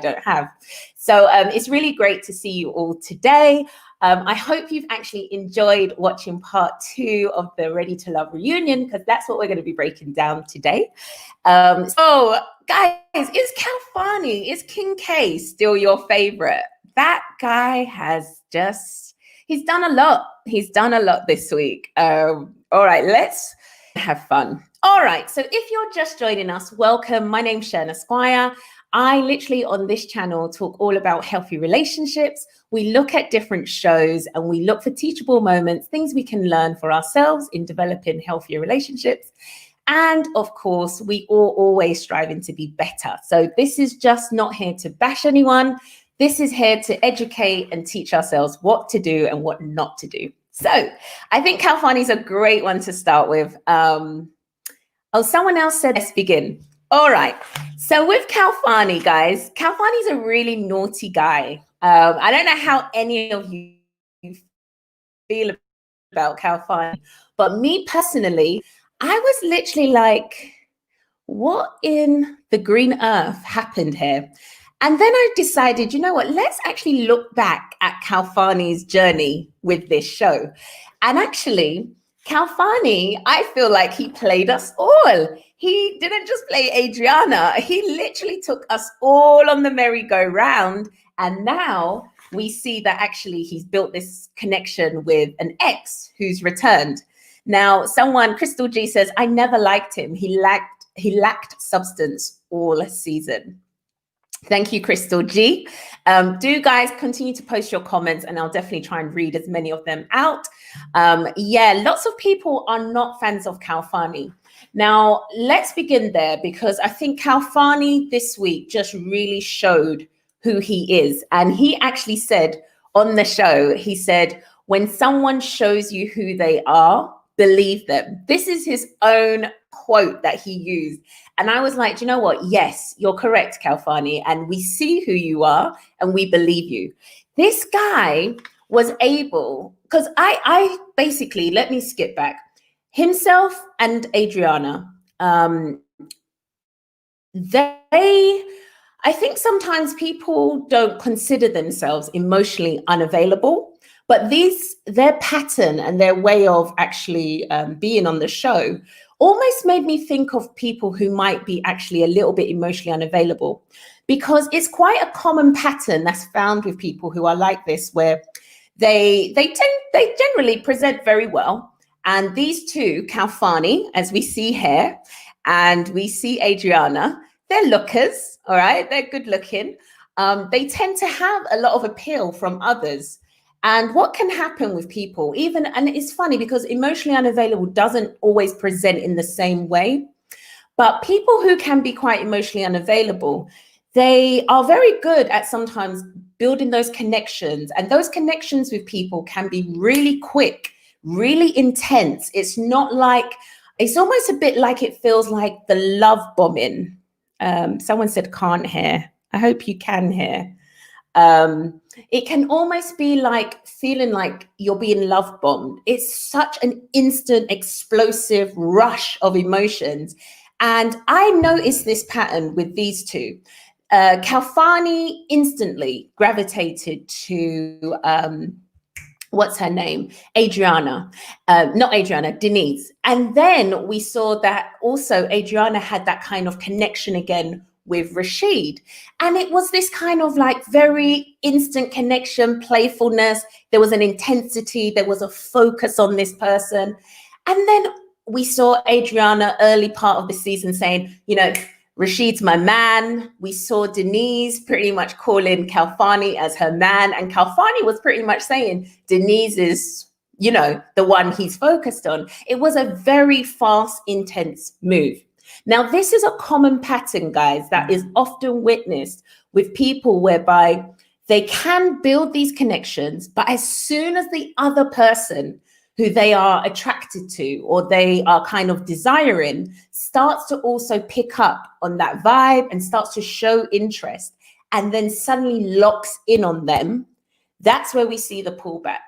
don't have. So it's really great to see you all today. I hope you've actually enjoyed watching part 2 of the Ready to Love reunion, because that's what we're going to be breaking down today. So guys, is Khalfani, is King K still your favorite? That guy has he's done a lot. He's done a lot this week. All right, let's have fun. All right, so if you're just joining us, welcome. My name's Sherna Squire. I literally on this channel talk all about healthy relationships. We look at different shows and we look for teachable moments, things we can learn for ourselves in developing healthier relationships. And of course, we are always striving to be better. So this is just not here to bash anyone. This is here to educate and teach ourselves what to do and what not to do. So I think Khalfani is a great one to start with. Someone else said, let's begin. All right. So with Khalfani, guys, Khalfani's a really naughty guy. I don't know how any of you feel about Khalfani, but me personally, I was literally like, what in the green earth happened here? And then I decided, you know what, let's actually look back at Khalfani's journey with this show. And actually, Khalfani, I feel like he played us all. He didn't just play Adriana. He literally took us all on the merry-go-round. And now we see that actually he's built this connection with an ex who's returned. Now, Crystal G says, I never liked him. He lacked substance all season. Thank you, Crystal G. Do guys continue to post your comments and I'll definitely try and read as many of them out. Yeah, lots of people are not fans of Khalfani. Now, let's begin there because I think Khalfani this week just really showed who he is. And he actually said on the show, he said, when someone shows you who they are, believe them. This is his own quote that he used. And I was like, do you know what? Yes, you're correct, Khalfani. And we see who you are and we believe you. This guy was able, because I basically, let me skip back. Himself and Adriana, I think sometimes people don't consider themselves emotionally unavailable. But their pattern and their way of actually being on the show almost made me think of people who might be actually a little bit emotionally unavailable, because it's quite a common pattern that's found with people who are like this, where they generally present very well. And these two, Khalfani, as we see here, and we see Adriana, they're lookers, all right? They're good looking. They tend to have a lot of appeal from others. And what can happen with people, and it's funny because emotionally unavailable doesn't always present in the same way, but people who can be quite emotionally unavailable, they are very good at sometimes building those connections, and those connections with people can be really quick, really intense. It's almost a bit like it feels like the love bombing. Someone said can't hear. I hope you can hear. It can almost be like feeling like you're being love bombed. It's such an instant, explosive rush of emotions. And I noticed this pattern with these two. Khalfani instantly gravitated to, what's her name? Adriana. Not Adriana, Denise. And then we saw that also Adriana had that kind of connection again with Rasheed. And it was this kind of like very instant connection, playfulness. There was an intensity, there was a focus on this person. And then we saw Adriana early part of the season saying, you know, Rasheed's my man. We saw Denise pretty much calling Khalfani as her man. And Khalfani was pretty much saying Denise is, you know, the one he's focused on. It was a very fast, intense move. Now, this is a common pattern, guys, that is often witnessed with people whereby they can build these connections, but as soon as the other person who they are attracted to or they are kind of desiring starts to also pick up on that vibe and starts to show interest and then suddenly locks in on them, that's where we see the pullback.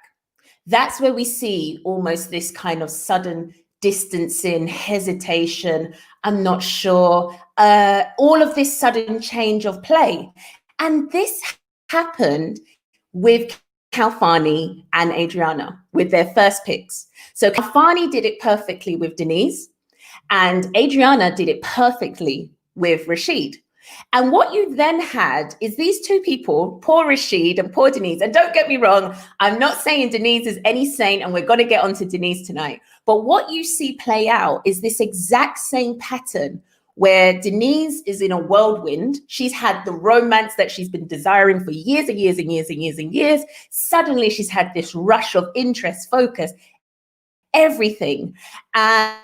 That's where we see almost this kind of sudden distancing, hesitation, I'm not sure, all of this sudden change of play. And this happened with Khalfani and Adriana with their first picks. So Khalfani did it perfectly with Denise, and Adriana did it perfectly with Rasheed. And what you then had is these two people, poor Rasheed and poor Denise. And don't get me wrong, I'm not saying Denise is any saint, and we're going to get onto Denise tonight. But what you see play out is this exact same pattern where Denise is in a whirlwind. She's had the romance that she's been desiring for years and years and years and years and years. Suddenly she's had this rush of interest, focus, everything. And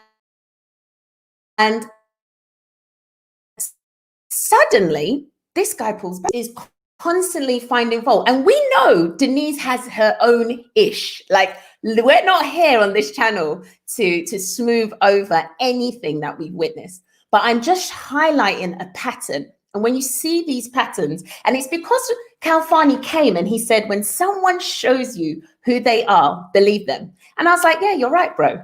suddenly this guy pulls back, is constantly finding fault. And we know Denise has her own ish. Like, we're not here on this channel to smooth over anything that we've witnessed. But I'm just highlighting a pattern. And when you see these patterns, and it's because Khalfani came and he said, when someone shows you who they are, believe them. And I was like, yeah, you're right, bro.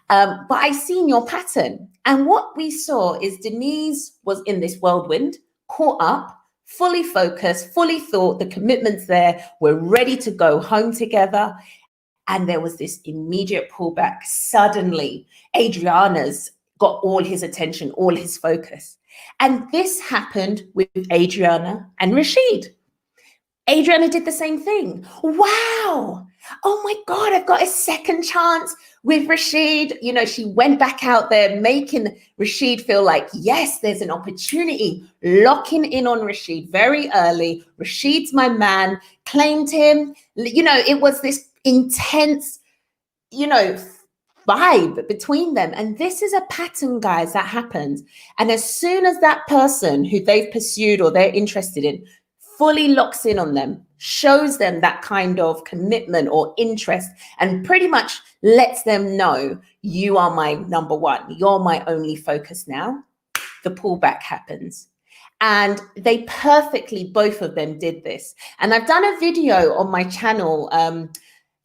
But I seen your pattern. And what we saw is Denise was in this whirlwind, caught up, fully focused, fully thought, the commitment's there, we're ready to go home together. And there was this immediate pullback. Suddenly, Adriana's got all his attention, all his focus. And this happened with Adriana and Rasheed. Adriana did the same thing. Wow. Oh my God, I've got a second chance with Rasheed. You know, she went back out there making Rasheed feel like, yes, there's an opportunity, locking in on Rasheed very early. Rasheed's my man, claimed him. You know, it was this intense, you know, vibe between them. And this is a pattern, guys, that happens. And as soon as that person who they've pursued or they're interested in fully locks in on them, shows them that kind of commitment or interest, and pretty much lets them know, you are my number one, you're my only focus now, the pullback happens. And they perfectly, both of them did this. And I've done a video on my channel,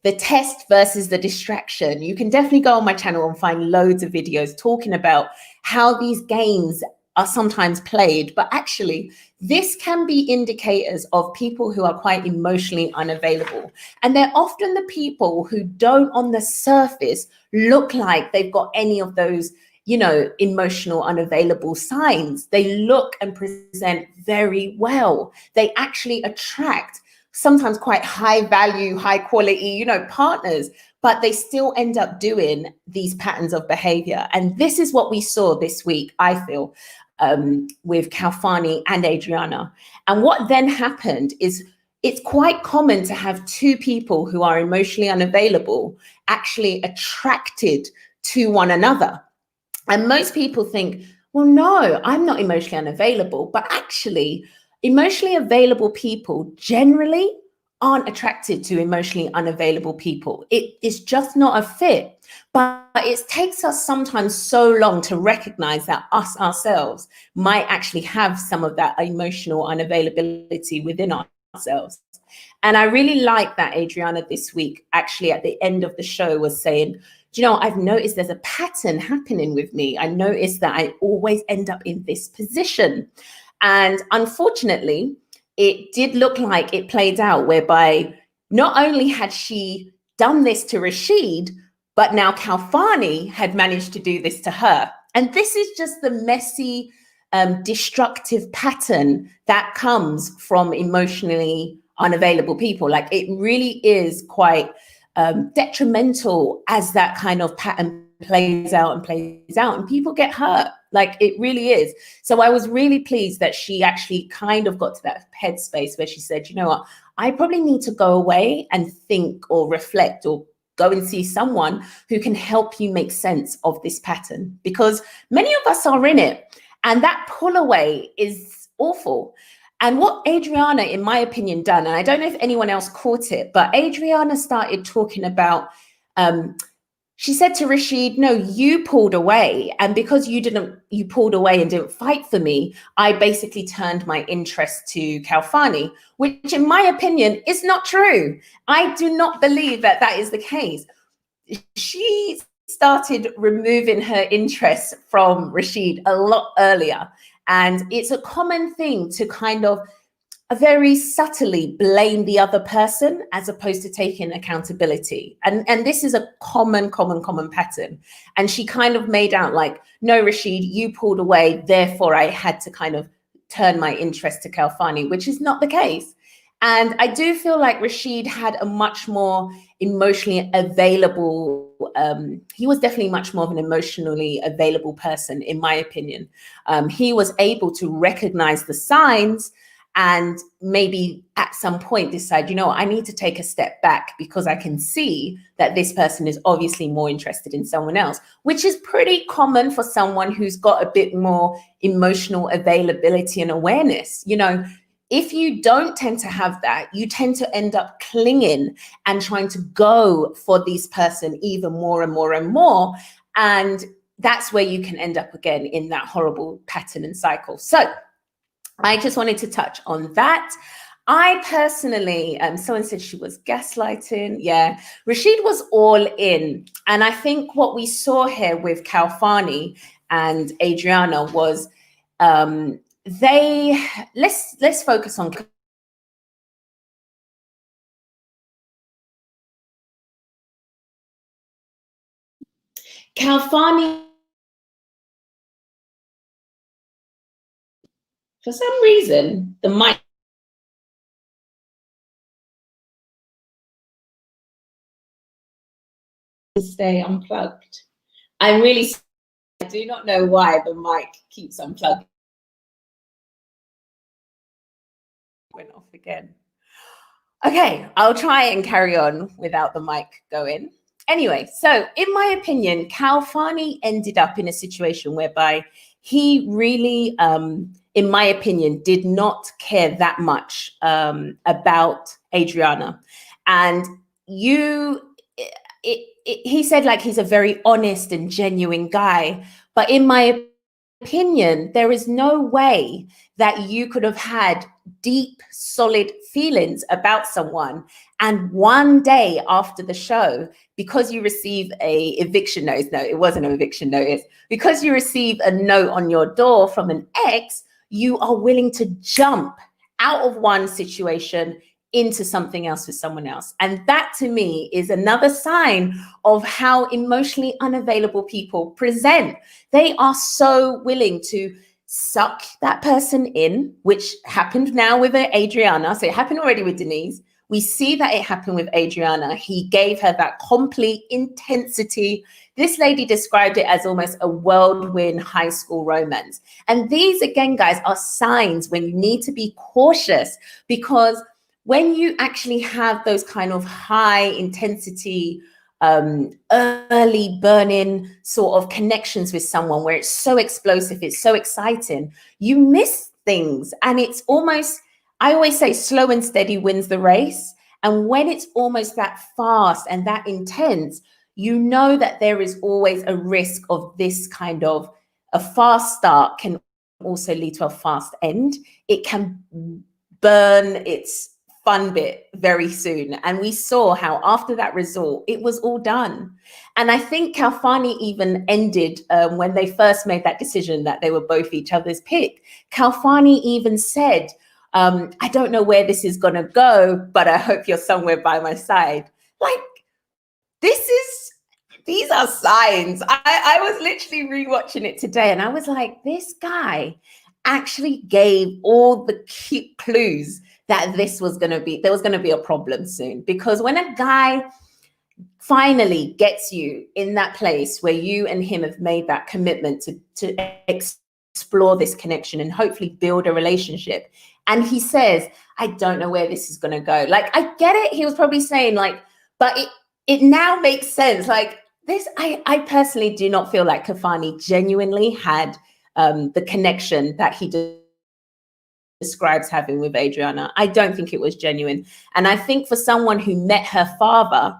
the test versus the distraction. You can definitely go on my channel and find loads of videos talking about how these games are sometimes played, but actually this can be indicators of people who are quite emotionally unavailable. And they're often the people who don't on the surface look like they've got any of those, you know, emotional unavailable signs. They look and present very well. They actually attract sometimes quite high value, high quality, you know, partners, but they still end up doing these patterns of behavior. And this is what we saw this week, I feel, with Khalfani and Adriana. And what then happened is it's quite common to have two people who are emotionally unavailable actually attracted to one another. And most people think, well, no, I'm not emotionally unavailable. But actually, emotionally available people generally aren't attracted to emotionally unavailable people. It is just not a fit. But it takes us sometimes so long to recognize that us ourselves might actually have some of that emotional unavailability within ourselves. And I really like that Adriana this week, actually at the end of the show, was saying, do you know, I've noticed there's a pattern happening with me. I noticed that I always end up in this position. And unfortunately, it did look like it played out whereby not only had she done this to Rasheed, but now Khalfani had managed to do this to her. And this is just the messy, destructive pattern that comes from emotionally unavailable people. Like, it really is quite detrimental as that kind of pattern plays out and people get hurt. Like, it really is. So I was really pleased that she actually kind of got to that headspace where she said, you know what, I probably need to go away and think or reflect or go and see someone who can help you make sense of this pattern, because many of us are in it, and that pull away is awful. And what Adriana, in my opinion, done, and I don't know if anyone else caught it, but Adriana started talking about, she said to Rasheed, no, you pulled away. And because you pulled away and didn't fight for me, I basically turned my interest to Khalfani, which in my opinion is not true. I do not believe that that is the case. She started removing her interest from Rasheed a lot earlier. And it's a common thing to kind of very subtly blame the other person as opposed to taking accountability. And this is a common pattern. And she kind of made out like, no, Rasheed, you pulled away, therefore I had to kind of turn my interest to Khalfani, which is not the case. And I do feel like Rasheed had a much more emotionally available, he was definitely much more of an emotionally available person, in my opinion. He was able to recognize the signs and maybe at some point decide, you know, I need to take a step back because I can see that this person is obviously more interested in someone else, which is pretty common for someone who's got a bit more emotional availability and awareness. You know, if you don't tend to have that, you tend to end up clinging and trying to go for this person even more and more and more. And that's where you can end up again in that horrible pattern and cycle. So I just wanted to touch on that. I personally, someone said she was gaslighting. Yeah, Rasheed was all in. And I think what we saw here with Khalfani and Adriana was let's focus on Khalfani. For some reason, the mic stay unplugged. I do not know why the mic keeps unplugged. Went off again. Okay, I'll try and carry on without the mic going. Anyway, so in my opinion, Khalfani ended up in a situation whereby he really, in my opinion, did not care that much about Adriana. And he said like he's a very honest and genuine guy. But in my opinion, there is no way that you could have had deep, solid feelings about someone, and one day after the show, because you receive a eviction notice, no, it wasn't an eviction notice, because you receive a note on your door from an ex, you are willing to jump out of one situation into something else with someone else. And that to me is another sign of how emotionally unavailable people present. They are so willing to suck that person in, which happened now with Adriana. So it happened already with Denise. We see that it happened with Adriana. He gave her that complete intensity. This lady described it as almost a whirlwind high school romance. And these, again, guys, are signs when you need to be cautious, because when you actually have those kind of high intensity, early burning sort of connections with someone where it's so explosive, it's so exciting, you miss things. And it's almost, I always say slow and steady wins the race. And when it's almost that fast and that intense, you know that there is always a risk of this kind of a fast start can also lead to a fast end. It can burn its fun bit very soon. And we saw how after that resort, it was all done. And I think Khalfani even ended when they first made that decision that they were both each other's pick. Khalfani even said, I don't know where this is going to go, but I hope you're somewhere by my side. Like, these are signs. I was literally rewatching it today and I was like, this guy actually gave all the cute clues that there was going to be a problem soon. Because when a guy finally gets you in that place where you and him have made that commitment to explore this connection and hopefully build a relationship, and he says, I don't know where this is going to go. Like, I get it. He was probably saying like, but it now makes sense. Like this, I personally do not feel like Khalfani genuinely had the connection that he describes having with Adriana. I don't think it was genuine. And I think for someone who met her father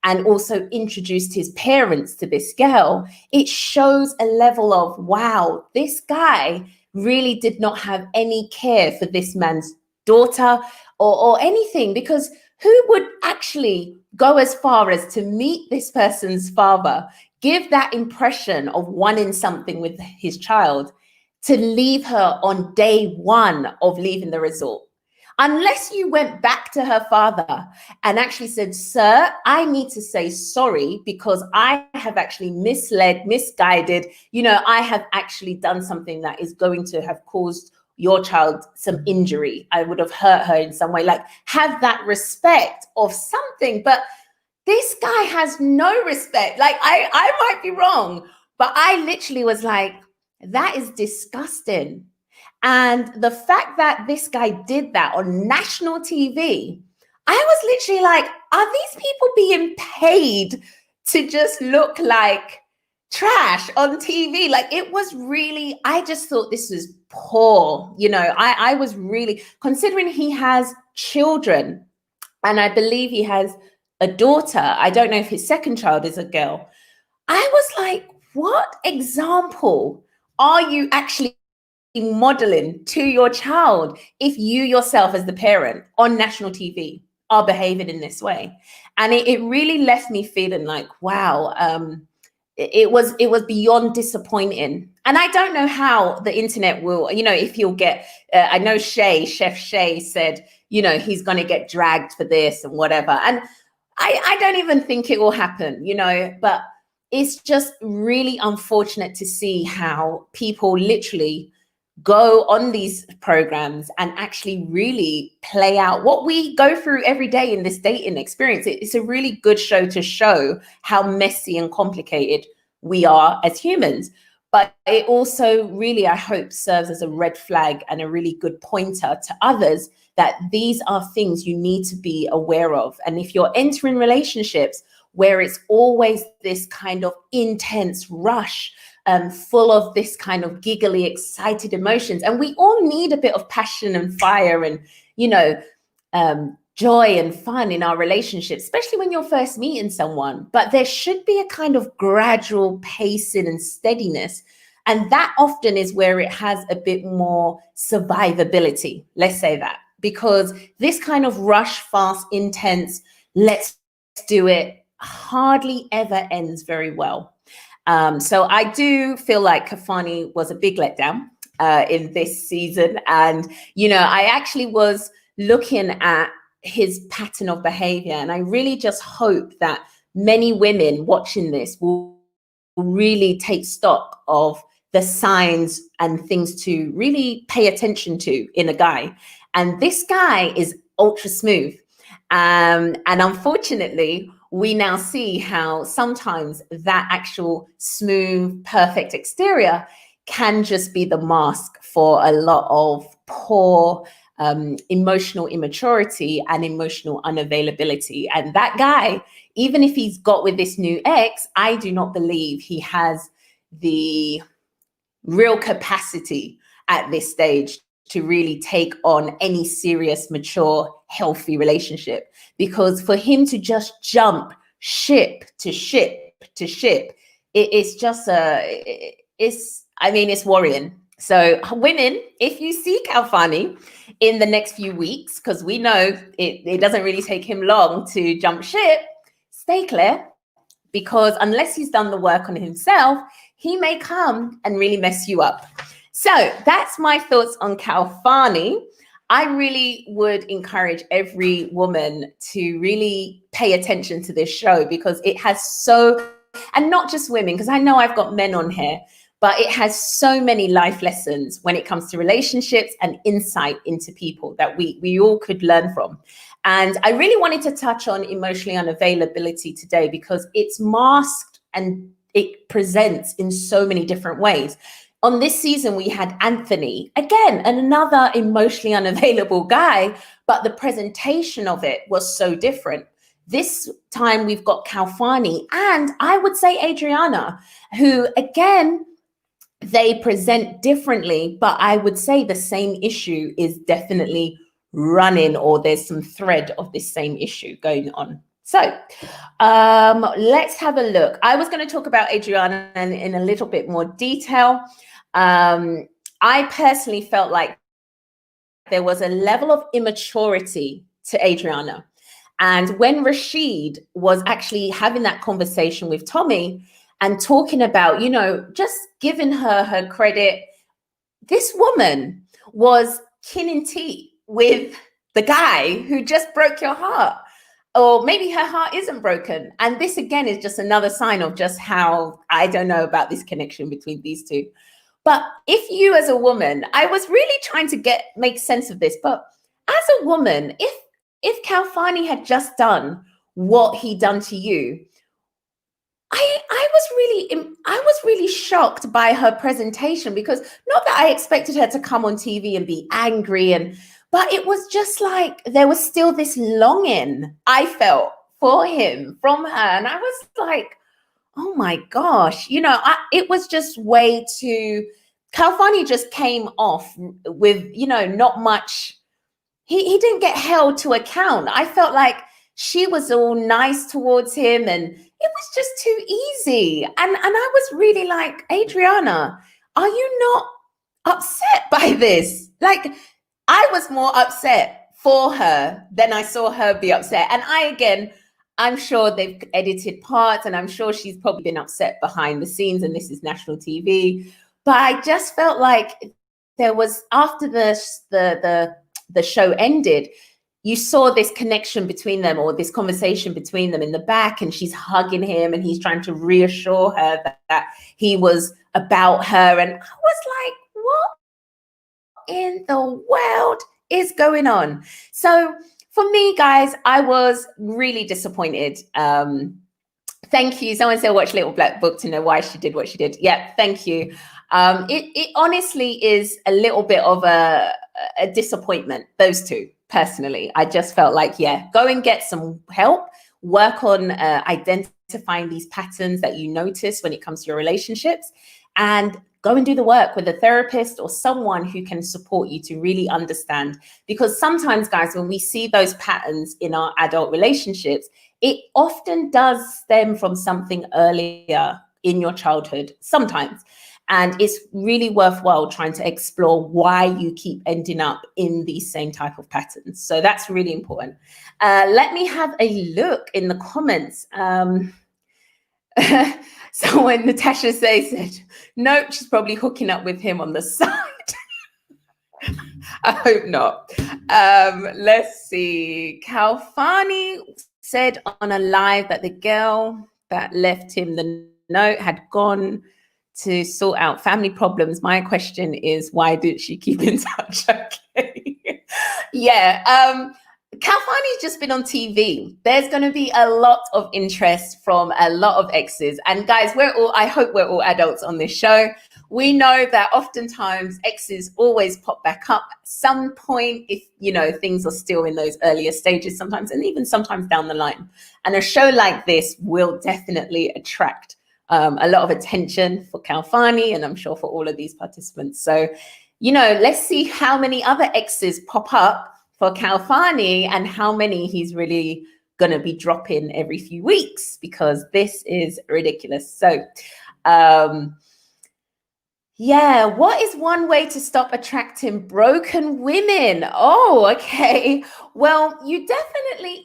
and also introduced his parents to this girl, it shows a level of, wow, this guy really did not have any care for this man's daughter or anything, because who would actually go as far as to meet this person's father, give that impression of wanting something with his child, to leave her on day one of leaving the resort? Unless you went back to her father and actually said, sir, I need to say sorry because I have actually misled, misguided, I have actually done something that is going to have caused your child some injury. I would have hurt her in some way. Like, have that respect of something. But this guy has no respect. Like, I might be wrong, but I literally was like, that is disgusting. And the fact that this guy did that on national TV, I was literally like, are these people being paid to just look like trash on TV? Like, it was really, I just thought this was poor. I was really, considering he has children, and I believe he has a daughter. I don't know if his second child is a girl. I was like, what example are you actually modeling to your child if you yourself as the parent on national TV are behaving in this way? And it really left me feeling like, wow, it was beyond disappointing. And I don't know how the internet will, if you'll get, I know Chef Shay said, he's going to get dragged for this and whatever. And I don't even think it will happen, but it's just really unfortunate to see how people literally go on these programs and actually really play out what we go through every day in this Dayton Experience. It's a really good show to show how messy and complicated we are as humans. But it also really, I hope, serves as a red flag and a really good pointer to others that these are things you need to be aware of. And if you're entering relationships where it's always this kind of intense rush, full of this kind of giggly, excited emotions. And we all need a bit of passion and fire and, joy and fun in our relationships, especially when you're first meeting someone. But there should be a kind of gradual pacing and steadiness. And that often is where it has a bit more survivability. Let's say that, because this kind of rush, fast, intense, let's do it, hardly ever ends very well. So I do feel like Khalfani was a big letdown in this season. And, I actually was looking at his pattern of behavior. And I really just hope that many women watching this will really take stock of the signs and things to really pay attention to in a guy. And this guy is ultra smooth. And unfortunately, we now see how sometimes that actual smooth, perfect exterior can just be the mask for a lot of poor emotional immaturity and emotional unavailability. And that guy, even if he's got with this new ex, I do not believe he has the real capacity at this stage to really take on any serious, mature, healthy relationship. Because for him to just jump ship to ship to ship, it's just it's worrying. So women, if you see Khalfani in the next few weeks, because we know it doesn't really take him long to jump ship, stay clear, because unless he's done the work on himself, he may come and really mess you up. So that's my thoughts on Khalfani. I really would encourage every woman to really pay attention to this show, because it has and not just women, because I know I've got men on here, but it has so many life lessons when it comes to relationships and insight into people that we all could learn from. And I really wanted to touch on emotionally unavailability today, because it's masked and it presents in so many different ways. On this season, we had Anthony, again, another emotionally unavailable guy, but the presentation of it was so different. This time we've got Khalfani and I would say Adriana, who, again, they present differently, but I would say the same issue is definitely running, or there's some thread of this same issue going on. So let's have a look. I was going to talk about Adriana in a little bit more detail. I personally felt like there was a level of immaturity to Adriana. And when Rasheed was actually having that conversation with Tommy and talking about, just giving her credit, this woman was kin and teeth with the guy who just broke your heart. Or maybe her heart isn't broken. And this again is just another sign of just how I don't know about this connection between these two. But if you as a woman, I was really trying to make sense of this, but as a woman, if Khalfani had just done what he done to you, I was really shocked by her presentation, because not that I expected her to come on TV and be angry, but it was just like there was still this longing I felt for him from her. And I was like, oh my gosh, it was just way too, Khalfani just came off with, not much. He didn't get held to account. I felt like she was all nice towards him, and it was just too easy. And I was really like, Adriana, are you not upset by this? Like, I was more upset for her than I saw her be upset. And I'm sure they've edited parts, and I'm sure she's probably been upset behind the scenes, and this is national TV. But I just felt like there was, after the show ended, you saw this connection between them, or this conversation between them in the back, and she's hugging him and he's trying to reassure her that he was about her. And I was like, what in the world is going on? So for me, guys, I was really disappointed. Thank you. Someone said watch Little Black Book to know why she did what she did. Yeah, thank you. It honestly is a little bit of a disappointment, those two, personally. I just felt like, yeah, go and get some help, work on identifying these patterns that you notice when it comes to your relationships, and go and do the work with a therapist or someone who can support you to really understand. Because sometimes, guys, when we see those patterns in our adult relationships, it often does stem from something earlier in your childhood, sometimes. And it's really worthwhile trying to explore why you keep ending up in these same type of patterns. So that's really important. Let me have a look in the comments. So when Natasha said, nope, she's probably hooking up with him on the side. I hope not. Let's see. Khalfani said on a live that the girl that left him the note had gone to sort out family problems. My question is, why did she keep in touch? Okay. Yeah. Khalfani's just been on TV. There's going to be a lot of interest from a lot of exes. And guys, I hope we're all adults on this show. We know that oftentimes exes always pop back up at some point if, things are still in those earlier stages sometimes, and even sometimes down the line. And a show like this will definitely attract a lot of attention for Khalfani, and I'm sure for all of these participants. So, let's see how many other exes pop up for Khalfani and how many he's really going to be dropping every few weeks, because this is ridiculous. So, yeah, what is one way to stop attracting broken women? Oh, okay. Well, you definitely,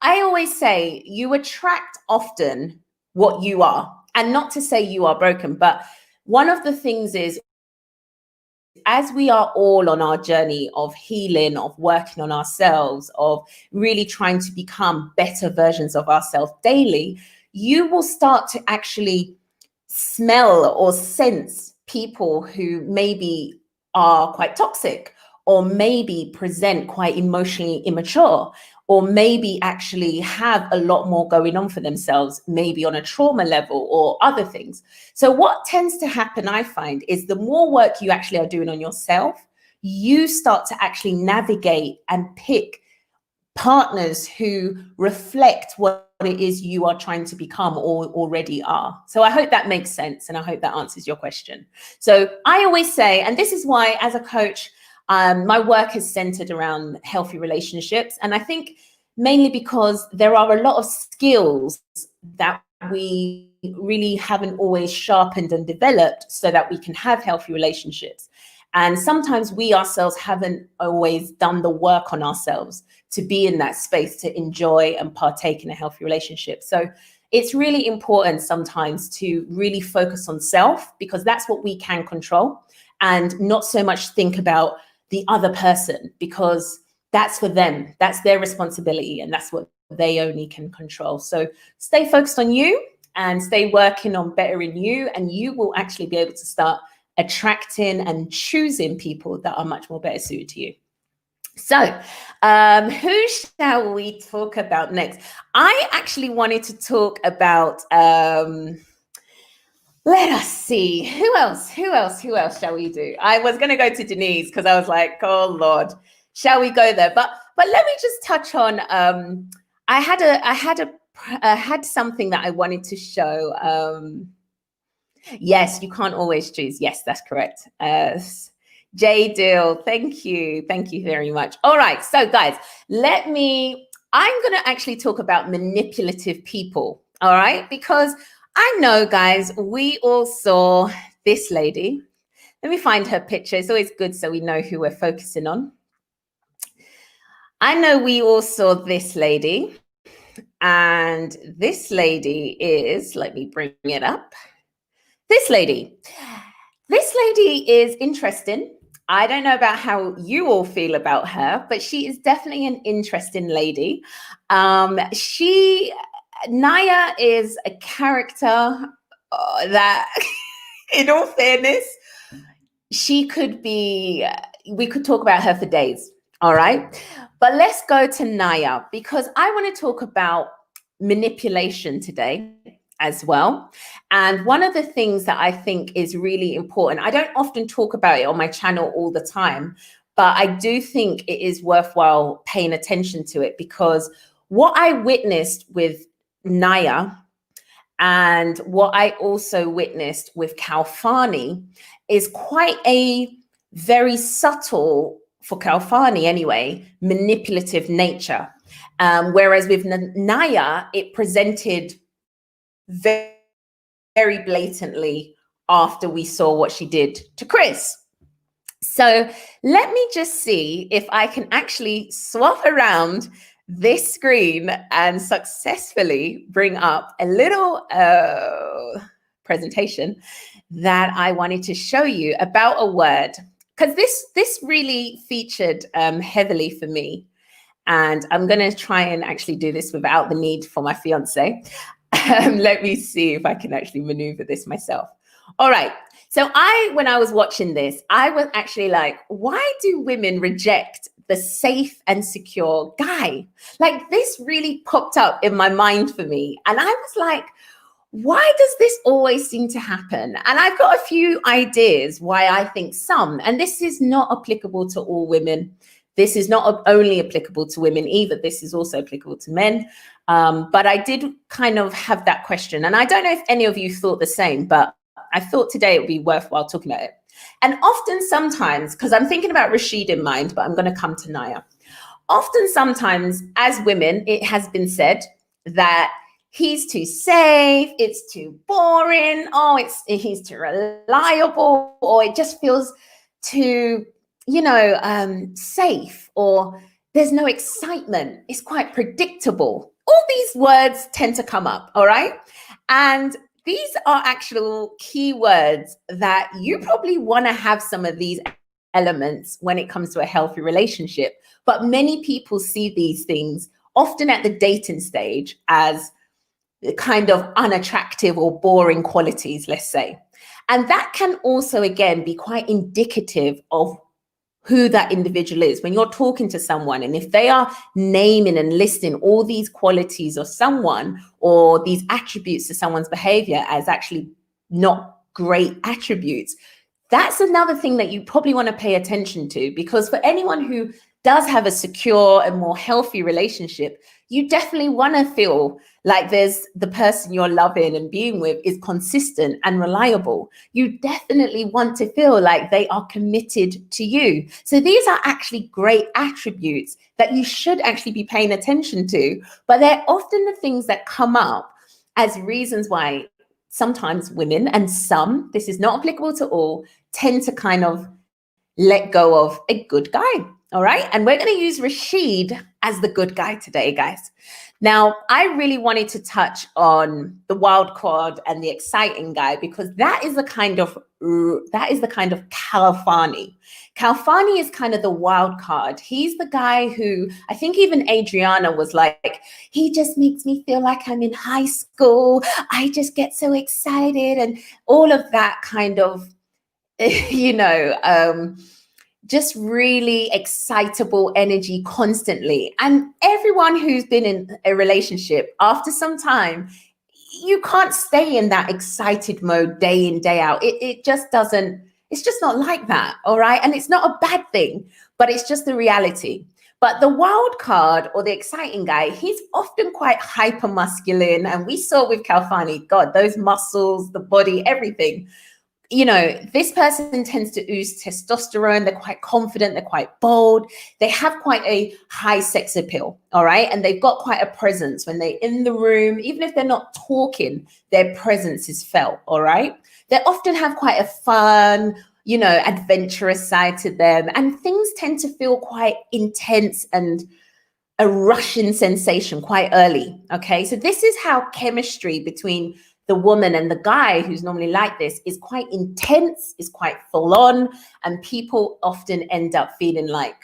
I always say you attract often what you are, and not to say you are broken, but one of the things is, as we are all on our journey of healing, of working on ourselves, of really trying to become better versions of ourselves daily, you will start to actually smell or sense people who maybe are quite toxic, or maybe present quite emotionally immature, or maybe actually have a lot more going on for themselves, maybe on a trauma level or other things. So what tends to happen, I find, is the more work you actually are doing on yourself, you start to actually navigate and pick partners who reflect what it is you are trying to become or already are. So I hope that makes sense, and I hope that answers your question. So I always say, and this is why as a coach, my work is centered around healthy relationships. And I think mainly because there are a lot of skills that we really haven't always sharpened and developed so that we can have healthy relationships. And sometimes we ourselves haven't always done the work on ourselves to be in that space to enjoy and partake in a healthy relationship. So it's really important sometimes to really focus on self, because that's what we can control, and not so much think about the other person, because that's for them. That's their responsibility, and that's what they only can control. So stay focused on you and stay working on bettering you, and you will actually be able to start attracting and choosing people that are much more better suited to you. So who shall we talk about next? I actually wanted to talk about, let us see, who else shall we do? I was going to go to Denise because I was like, oh Lord, shall we go there? But let me just touch on, I had something that I wanted to show. Yes, you can't always choose. Yes, that's correct. J Dill, thank you very much. All right, so guys, I'm going to actually talk about manipulative people. All right, because I know, guys, we all saw this lady. Let me find her picture. It's always good so we know who we're focusing on. I know we all saw this lady, and this lady is, let me bring it up. This lady is interesting. I don't know about how you all feel about her, but she is definitely an interesting lady. Naya is a character that, in all fairness, she could be, we could talk about her for days, all right? But let's go to Naya, because I want to talk about manipulation today as well. And one of the things that I think is really important, I don't often talk about it on my channel all the time, but I do think it is worthwhile paying attention to it, because what I witnessed with Naya and what I also witnessed with Khalfani is quite a very subtle, for Khalfani anyway, manipulative nature. Whereas with Naya, it presented very, very blatantly after we saw what she did to Chris. So let me just see if I can actually swap around this screen and successfully bring up a little presentation that I wanted to show you about a word, because this really featured heavily for me. And I'm going to try and actually do this without the need for my fiance. Let me see if I can actually maneuver this myself. All right. So when I was watching this, I was actually like, why do women reject the safe and secure guy? Like, this really popped up in my mind for me. And I was like, why does this always seem to happen? And I've got a few ideas why I think some, and this is not applicable to all women. This is not only applicable to women either. This is also applicable to men. But I did kind of have that question. And I don't know if any of you thought the same, but I thought today it would be worthwhile talking about it. And often sometimes, because I'm thinking about Rasheed in mind, but I'm going to come to Naya. Often sometimes as women, it has been said that he's too safe, it's too boring, he's too reliable, or it just feels too, safe, or there's no excitement, it's quite predictable. All these words tend to come up, all right? And these are actual key words that you probably want to have some of these elements when it comes to a healthy relationship. But many people see these things often at the dating stage as kind of unattractive or boring qualities, let's say. And that can also, again, be quite indicative of who that individual is. When you're talking to someone, and if they are naming and listing all these qualities of someone or these attributes to someone's behavior as actually not great attributes, that's another thing that you probably want to pay attention to, because for anyone who does have a secure and more healthy relationship, you definitely want to feel like there's the person you're loving and being with is consistent and reliable. You definitely want to feel like they are committed to you. So these are actually great attributes that you should actually be paying attention to, but they're often the things that come up as reasons why sometimes women, and some, this is not applicable to all, tend to kind of let go of a good guy. All right. And we're going to use Rasheed as the good guy today, guys. Now, I really wanted to touch on the wild card and the exciting guy, because that is the kind of Khalfani. Khalfani is kind of the wild card. He's the guy who, I think even Adriana was like, he just makes me feel like I'm in high school. I just get so excited, and all of that kind of, just really excitable energy constantly. And everyone who's been in a relationship, after some time, you can't stay in that excited mode day in, day out. It just doesn't, it's just not like that. All right. And it's not a bad thing, but it's just the reality. But the wild card or the exciting guy, he's often quite hyper masculine. And we saw with Khalfani, God, those muscles, the body, everything. This person tends to ooze testosterone. They're quite confident. They're quite bold. They have quite a high sex appeal. All right. And they've got quite a presence when they're in the room. Even if they're not talking, their presence is felt. All right. They often have quite a fun, adventurous side to them. And things tend to feel quite intense and a rushing sensation quite early. Okay. So this is how chemistry between the woman and the guy who's normally like this is quite intense, is quite full on. And people often end up feeling like,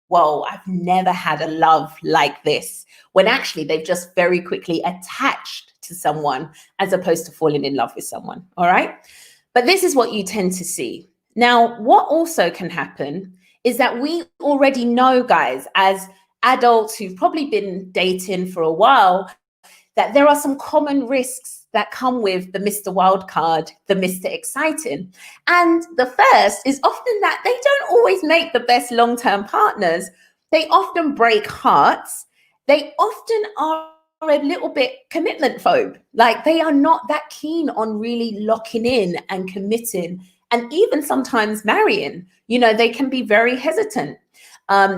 whoa, I've never had a love like this. When actually they've just very quickly attached to someone as opposed to falling in love with someone. All right. But this is what you tend to see. Now, what also can happen is that we already know, guys, as adults who've probably been dating for a while, that there are some common risks that come with the Mr. Wildcard, the Mr. Exciting. And the first is often that they don't always make the best long-term partners. They often break hearts. They often are a little bit commitment phobe. Like they are not that keen on really locking in and committing and even sometimes marrying. They can be very hesitant.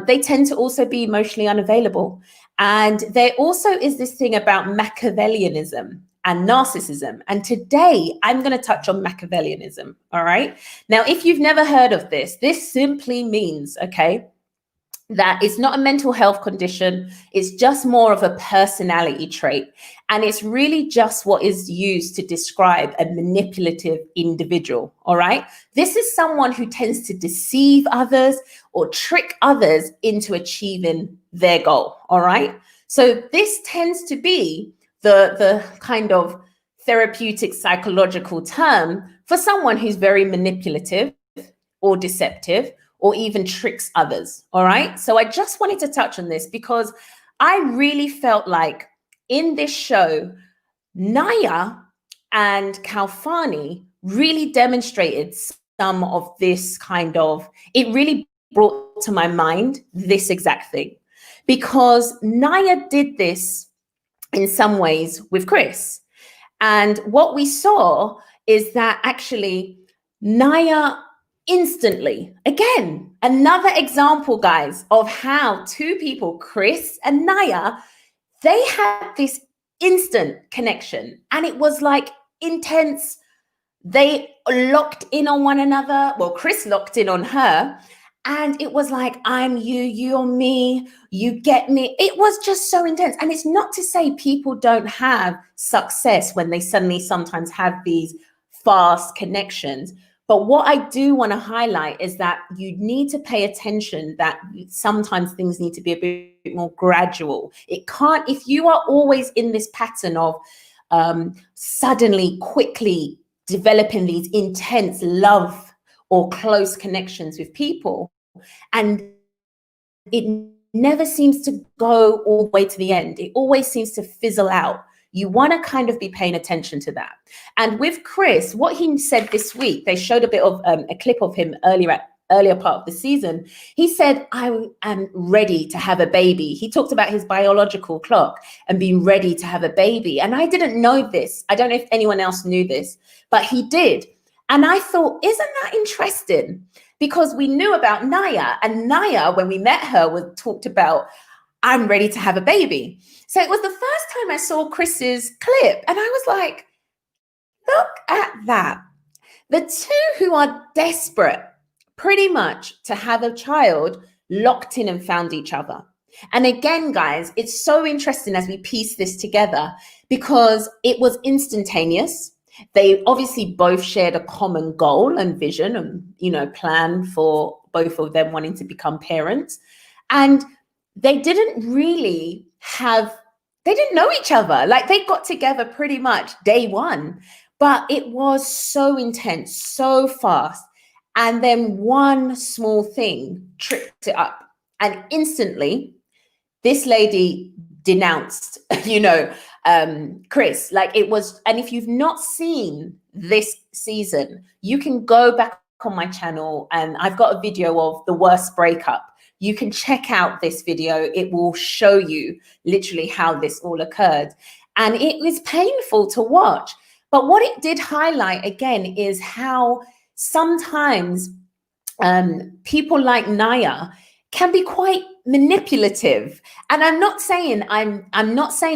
They tend to also be emotionally unavailable. And there also is this thing about Machiavellianism and narcissism. And today I'm going to touch on Machiavellianism. All right. Now, if you've never heard of this simply means, that it's not a mental health condition. It's just more of a personality trait. And it's really just what is used to describe a manipulative individual. All right. This is someone who tends to deceive others or trick others into achieving their goal. All right. So this tends to be the kind of therapeutic psychological term for someone who's very manipulative or deceptive or even tricks others. All right. So I just wanted to touch on this because I really felt like in this show, Naya and Khalfani really demonstrated some of this kind of, it really brought to my mind this exact thing, because Naya did this in some ways with Chris. And what we saw is that actually Naya instantly, again, another example, guys, of how two people, Chris and Naya, they had this instant connection and it was like intense. They locked in on one another. Well, Chris locked in on her. And it was like, I'm you, you're me, you get me. It was just so intense. And it's not to say people don't have success when they suddenly sometimes have these fast connections. But what I do want to highlight is that you need to pay attention that sometimes things need to be a bit more gradual. It can't, if you are always in this pattern of suddenly, quickly developing these intense love or close connections with people, and it never seems to go all the way to the end. It always seems to fizzle out. You want to kind of be paying attention to that. And with Chris, what he said this week, they showed a bit of a clip of him earlier part of the season. He said, I am ready to have a baby. He talked about his biological clock and being ready to have a baby. And I didn't know this. I don't know if anyone else knew this, but he did. And I thought, isn't that interesting? Because we knew about Naya, and Naya, when we met her, was talked about, I'm ready to have a baby. So it was the first time I saw Chris's clip, and I was like, look at that. The two who are desperate pretty much to have a child locked in and found each other. And again, guys, it's so interesting as we piece this together because it was instantaneous. They obviously both shared a common goal and vision and, plan for both of them wanting to become parents. And they didn't know each other. Like, they got together pretty much day one, but it was so intense, so fast. And then one small thing tripped it up. And instantly, this lady denounced, Chris. Like, it was, and if you've not seen this season, you can go back on my channel and I've got a video of the worst breakup. You can check out this video. It will show you literally how this all occurred. And it was painful to watch. But what it did highlight again is how sometimes people like Naya can be quite manipulative. And I'm not saying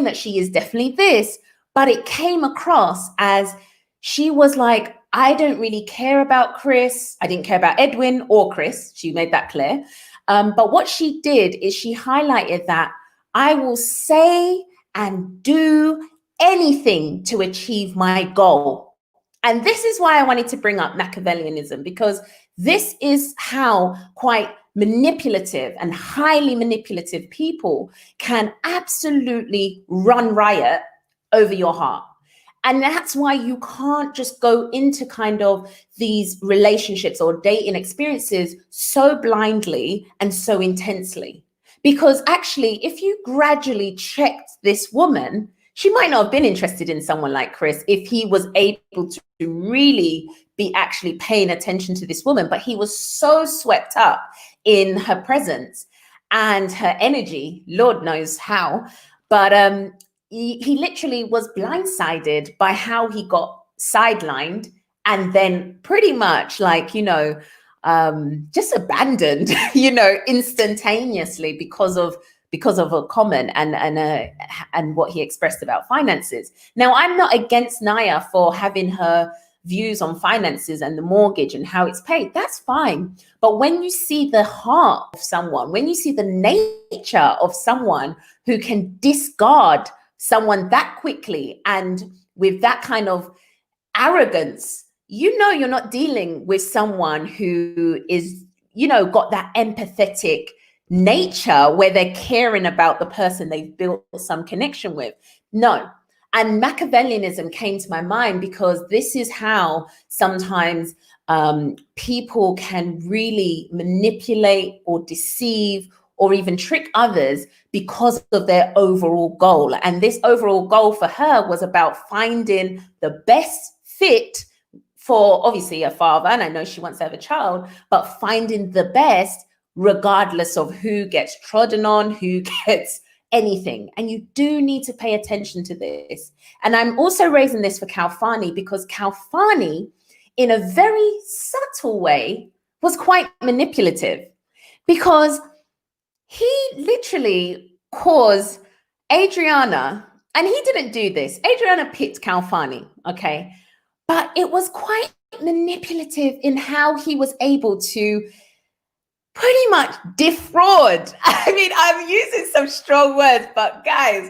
that she is definitely this, but it came across as she was like, I don't really care about Chris. I didn't care about Edwin or Chris. She made that clear. But what she did is she highlighted that I will say and do anything to achieve my goal. And this is why I wanted to bring up Machiavellianism, because this is how quite manipulative and highly manipulative people can absolutely run riot over your heart. And that's why you can't just go into kind of these relationships or dating experiences so blindly and so intensely. Because actually, if you gradually checked this woman, she might not have been interested in someone like Chris if he was able to really be actually paying attention to this woman. But he was so swept up in her presence and her energy, Lord knows how. But he literally was blindsided by how he got sidelined and then pretty much just abandoned, instantaneously because of a comment and what he expressed about finances. Now, I'm not against Naya for having her views on finances and the mortgage and how it's paid. That's fine. But when you see the heart of someone, when you see the nature of someone who can discard someone that quickly and with that kind of arrogance, you're not dealing with someone who is, got that empathetic nature where they're caring about the person they've built some connection with. No. And Machiavellianism came to my mind because this is how sometimes people can really manipulate or deceive or even trick others because of their overall goal. And this overall goal for her was about finding the best fit for obviously a father. And I know she wants to have a child, but finding the best regardless of who gets trodden on, who gets anything. And you do need to pay attention to this. And I'm also raising this for Khalfani because Khalfani, in a very subtle way, was quite manipulative because he literally caused Adriana, and he didn't do this. Adriana picked Khalfani, okay? But it was quite manipulative in how he was able to pretty much defraud. I mean, I'm using some strong words, but guys,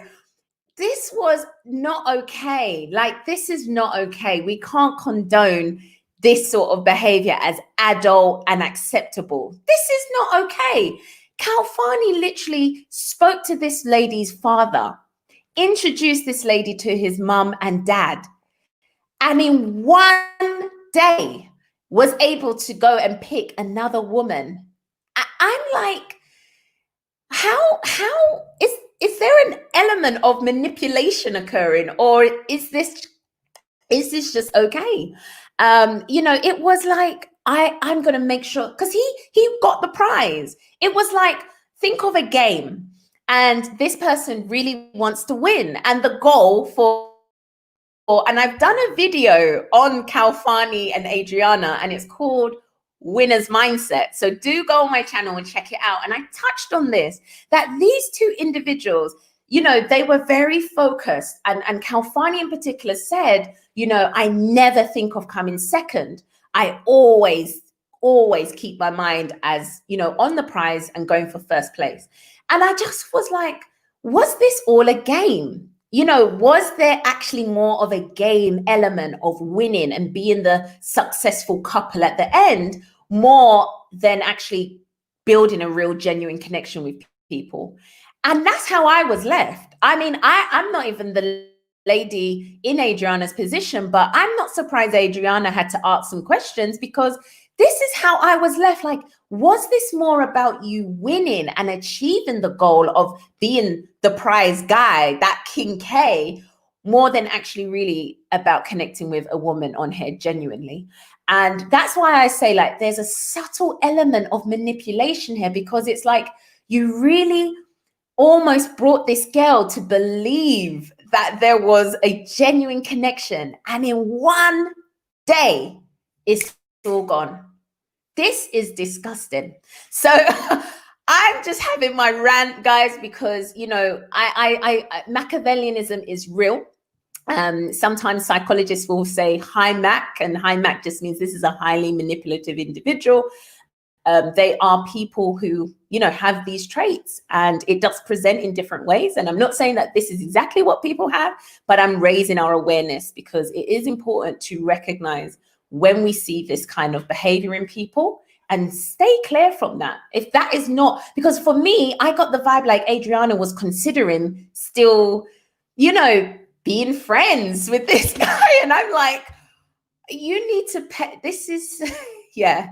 this was not okay. Like, this is not okay. We can't condone this sort of behavior as adult and acceptable. This is not okay. Khalfani literally spoke to this lady's father, introduced this lady to his mum and dad, and in one day was able to go and pick another woman. I'm like, how is there an element of manipulation occurring, or is this just okay? It was like, I'm going to make sure, because he got the prize. It was like, think of a game and this person really wants to win. And the goal and I've done a video on Khalfani and Adriana, and it's called Winner's Mindset. So do go on my channel and check it out. And I touched on this, that these two individuals, they were very focused. And Khalfani in particular said, I never think of coming second. I always keep my mind as, on the prize and going for first place. And I just was like, was this all a game? Was there actually more of a game element of winning and being the successful couple at the end, more than actually building a real genuine connection with people. And that's how I was left. I mean, I'm not even the lady in Adriana's position, but I'm not surprised Adriana had to ask some questions, because this is how I was left. Like, was this more about you winning and achieving the goal of being the prize guy, that King K, more than actually really about connecting with a woman on here genuinely? And that's why I say, like, there's a subtle element of manipulation here, because it's like you really almost brought this girl to believe that there was a genuine connection, and in one day it's all gone. This is disgusting. So I'm just having my rant, guys, because, you know, I Machiavellianism is real. Sometimes psychologists will say high Mac, and high Mac just means this is a highly manipulative individual. They are people who, you know, have these traits, and it does present in different ways. And I'm not saying that this is exactly what people have, but I'm raising our awareness, because it is important to recognize when we see this kind of behavior in people and stay clear from that. If that is not, because for me, I got the vibe like Adriana was considering still, you know, being friends with this guy. And I'm like, you need to pay. This is, yeah.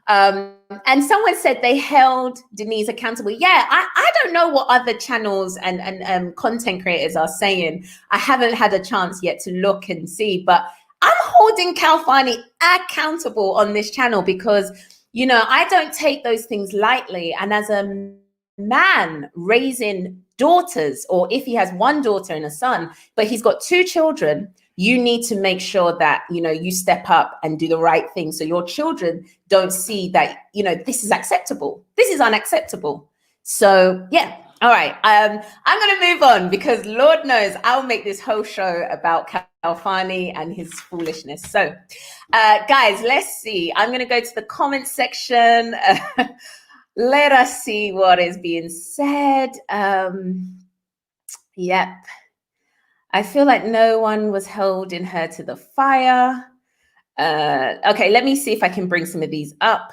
And someone said they held Denise accountable. Yeah, I don't know what other channels and content creators are saying. I haven't had a chance yet to look and see, but I'm holding Khalfani accountable on this channel, because, you know, I don't take those things lightly. And as a man raising daughters, or if he has one daughter and a son, but he's got 2 children, you need to make sure that, you know, you step up and do the right thing, so your children don't see that, you know, this is acceptable. This is unacceptable. So yeah. All right. I'm going to move on, because Lord knows I'll make this whole show about Khalfani and his foolishness. So guys, let's see. I'm going to go to the comment section. Let us see what is being said. Yep. I feel like no one was holding her to the fire. Okay, let me see if I can bring some of these up.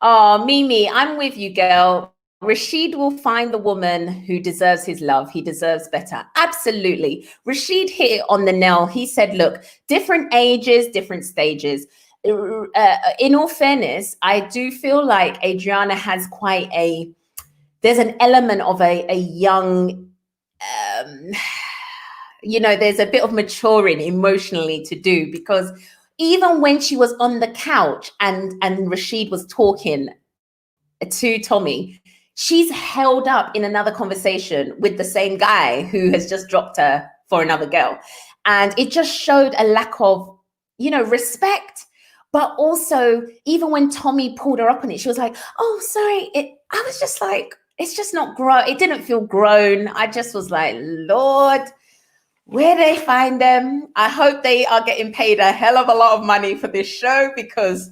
Oh, Mimi, I'm with you, girl. Rasheed will find the woman who deserves his love. He deserves better. Absolutely. Rasheed hit it on the nail. He said, look, different ages, different stages. In all fairness, I do feel like Adriana has quite there's an element of a young, you know, there's a bit of maturing emotionally to do, because even when she was on the couch and Rasheed was talking to Tommy, she's held up in another conversation with the same guy who has just dropped her for another girl. And it just showed a lack of, you know, respect. But also, even when Tommy pulled her up on it, she was like, oh, sorry. I was just like, it's just not grown. It didn't feel grown. I just was like, Lord, where they find them? I hope they are getting paid a hell of a lot of money for this show, because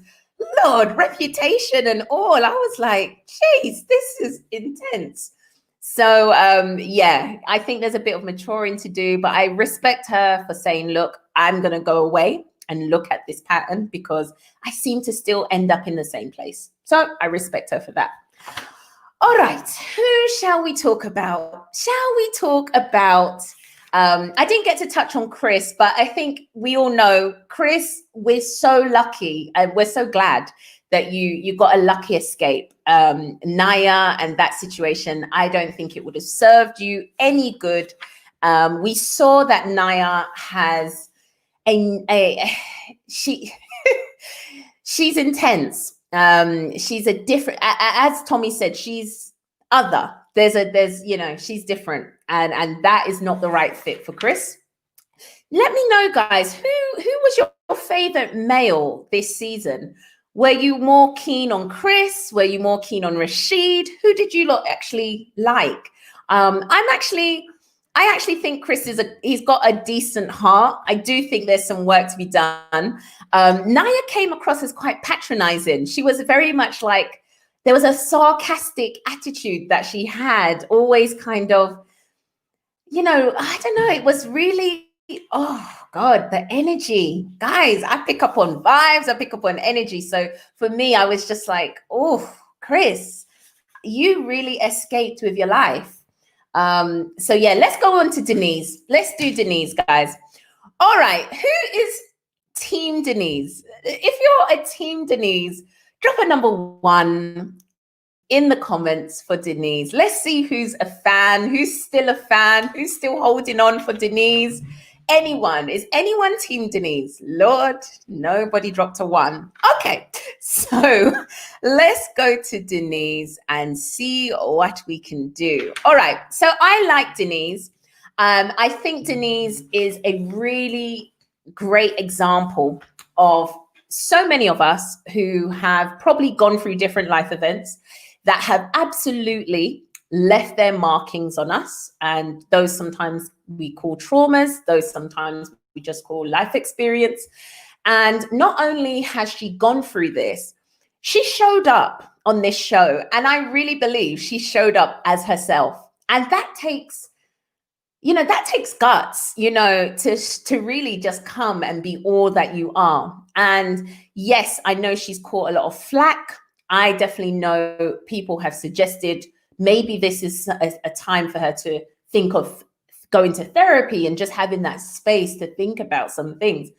Lord, reputation and all. I was like, geez, this is intense. So yeah, I think there's a bit of maturing to do, but I respect her for saying, look, I'm going to go away and look at this pattern, because I seem to still end up in the same place. So I respect her for that. All right, who shall we talk about? Shall we talk about, I didn't get to touch on Chris, but I think we all know, Chris, we're so lucky and we're so glad that you got a lucky escape. Naya and that situation, I don't think it would have served you any good. We saw that Naya has she's intense. She's a different, as Tommy said, she's other. There's, you know, she's different, and that is not the right fit for Chris. Let me know, guys, who was your favorite male this season? Were you more keen on Chris? Were you more keen on Rasheed? Who did you lot actually like? I actually think Chris he's got a decent heart. I do think there's some work to be done. Naya came across as quite patronizing. She was very much like, there was a sarcastic attitude that she had, always kind of, you know, I don't know. It was really, oh God, the energy. Guys, I pick up on vibes, I pick up on energy. So for me, I was just like, oh, Chris, you really escaped with your life. So yeah, let's go on to Denise. Let's do Denise, guys. All right, who is Team Denise? If you're a Team Denise, drop a number 1 in the comments for Denise. Let's see who's a fan, who's still a fan, who's still holding on for Denise. Anyone? Is anyone Team Denise? Lord, nobody dropped a 1. Okay, so let's go to Denise and see what we can do. All right, so I like Denise. I think Denise is a really great example of so many of us who have probably gone through different life events that have absolutely left their markings on us. And those sometimes we call traumas, those sometimes we just call life experience. And not only has she gone through this, she showed up on this show. And I really believe she showed up as herself. And that takes, that takes guts, to really just come and be all that you are. And yes, I know she's caught a lot of flack. I definitely know people have suggested maybe this is a time for her to think of going to therapy and just having that space to think about some things.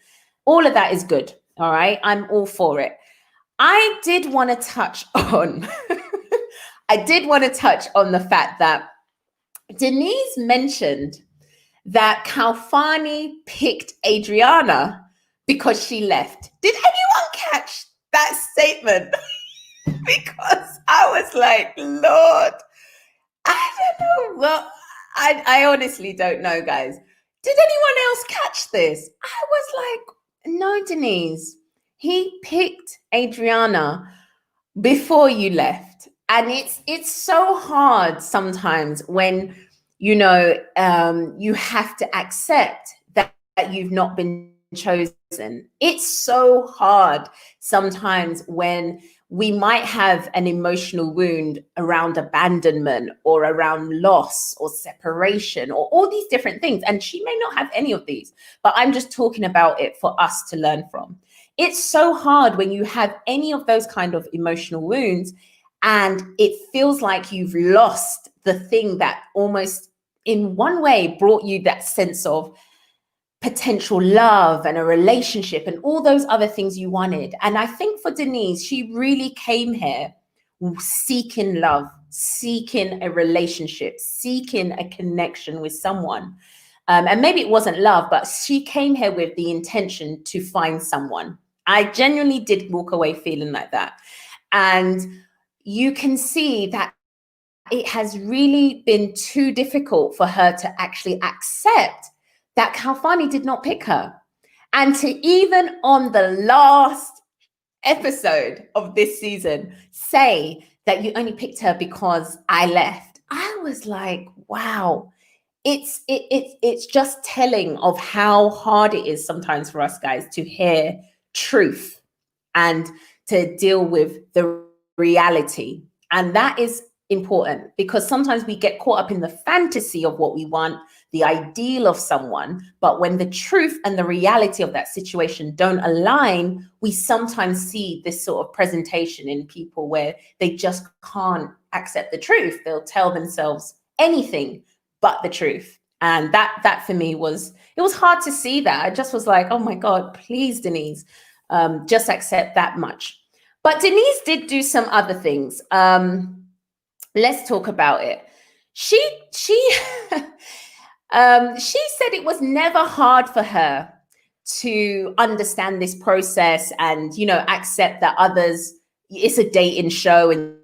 All of that is good. All right. I'm all for it. I did want to touch on, the fact that Denise mentioned that Khalfani picked Adriana because she left. Did anyone catch that statement? Because I was like, Lord, I don't know. Well, I honestly don't know, guys. Did anyone else catch this? I was like, no, Denise. He picked Adriana before you left. And it's so hard sometimes when, you have to accept that you've not been chosen. It's so hard sometimes when we might have an emotional wound around abandonment or around loss or separation or all these different things. And she may not have any of these, but I'm just talking about it for us to learn from. It's so hard when you have any of those kind of emotional wounds and it feels like you've lost the thing that almost in one way brought you that sense of potential love and a relationship and all those other things you wanted. And I think for Denise, she really came here seeking love, seeking a relationship, seeking a connection with someone. And maybe it wasn't love, but she came here with the intention to find someone. I genuinely did walk away feeling like that. And you can see that it has really been too difficult for her to actually accept that Khalfani did not pick her. And to even on the last episode of this season say that you only picked her because I left. I was like, wow. It's just telling of how hard it is sometimes for us guys to hear truth and to deal with the reality. And that is important because sometimes we get caught up in the fantasy of what we want, the ideal of someone, but when the truth and the reality of that situation don't align, we sometimes see this sort of presentation in people where they just can't accept the truth. They'll tell themselves anything but the truth. And that for me was hard to see that. I just was like, oh my God, please, Denise, just accept that much. But Denise did do some other things. Let's talk about it. She said it was never hard for her to understand this process and, accept that it's a dating show and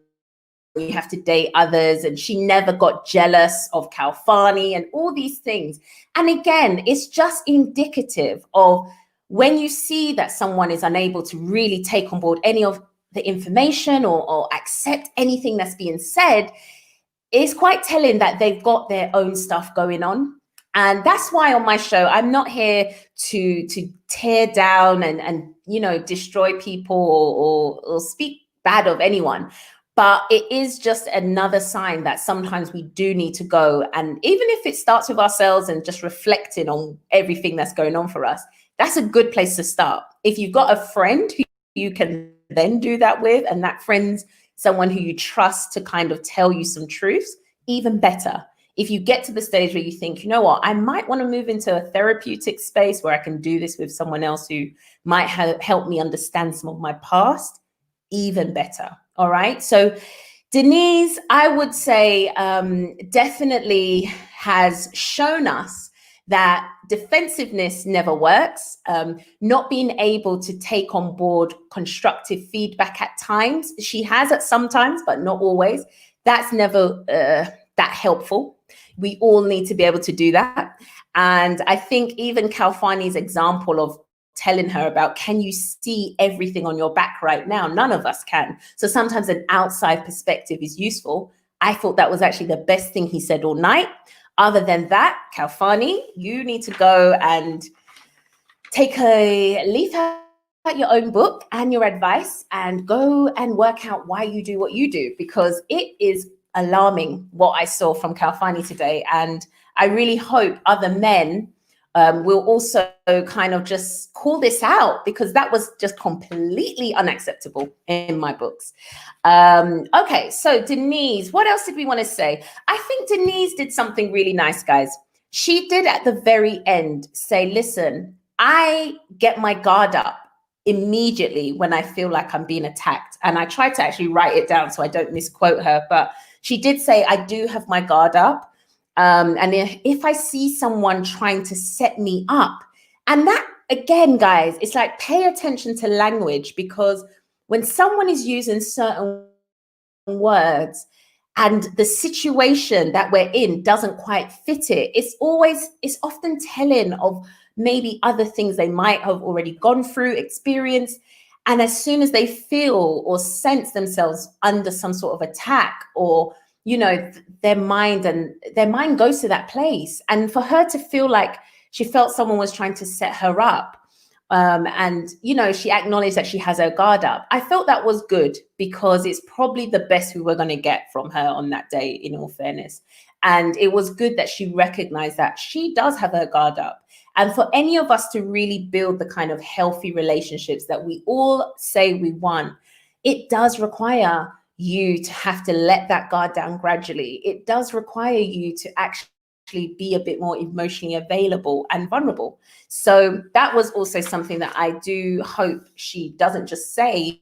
you have to date others. And she never got jealous of Khalfani and all these things. And again, it's just indicative of when you see that someone is unable to really take on board any of the information or accept anything that's being said, it's quite telling that they've got their own stuff going on. And that's why on my show, I'm not here to tear down and destroy people or speak bad of anyone. But it is just another sign that sometimes we do need to go. And even if it starts with ourselves and just reflecting on everything that's going on for us, that's a good place to start. If you've got a friend who you can then do that with, and that friend's someone who you trust to kind of tell you some truths, even better. If you get to the stage where you think, you know what, I might want to move into a therapeutic space where I can do this with someone else who might help me understand some of my past, even better. All right. So Denise, I would say, definitely has shown us that defensiveness never works. Not being able to take on board constructive feedback at times. She has at some times, but not always. That's never that helpful. We all need to be able to do that. And I think even Khalfani's example of telling her about, can you see everything on your back right now? None of us can. So sometimes an outside perspective is useful. I thought that was actually the best thing he said all night. Other than that, Khalfani, you need to go and take a leaf out your own book and your advice and go and work out why you do what you do, because it is alarming what I saw from Khalfani today. And I really hope other men will also kind of just call this out, because that was just completely unacceptable in my books. Okay, so Denise, what else did we want to say? I think Denise did something really nice, guys. She did at the very end say, listen, I get my guard up immediately when I feel like I'm being attacked. And I tried to actually write it down so I don't misquote her, but she did say, I do have my guard up. And if I see someone trying to set me up, and that, again, guys, it's like, pay attention to language, because when someone is using certain words and the situation that we're in doesn't quite fit it, it's often telling of maybe other things they might have already gone through, experienced. And as soon as they feel or sense themselves under some sort of attack, or their mind goes to that place. And for her to feel like she felt someone was trying to set her up, and she acknowledged that she has her guard up. I felt that was good, because it's probably the best we were going to get from her on that day, in all fairness. And it was good that she recognized that she does have her guard up. And for any of us to really build the kind of healthy relationships that we all say we want, it does require you to have to let that guard down gradually. It does require you to actually be a bit more emotionally available and vulnerable. So that was also something that I do hope she doesn't just say,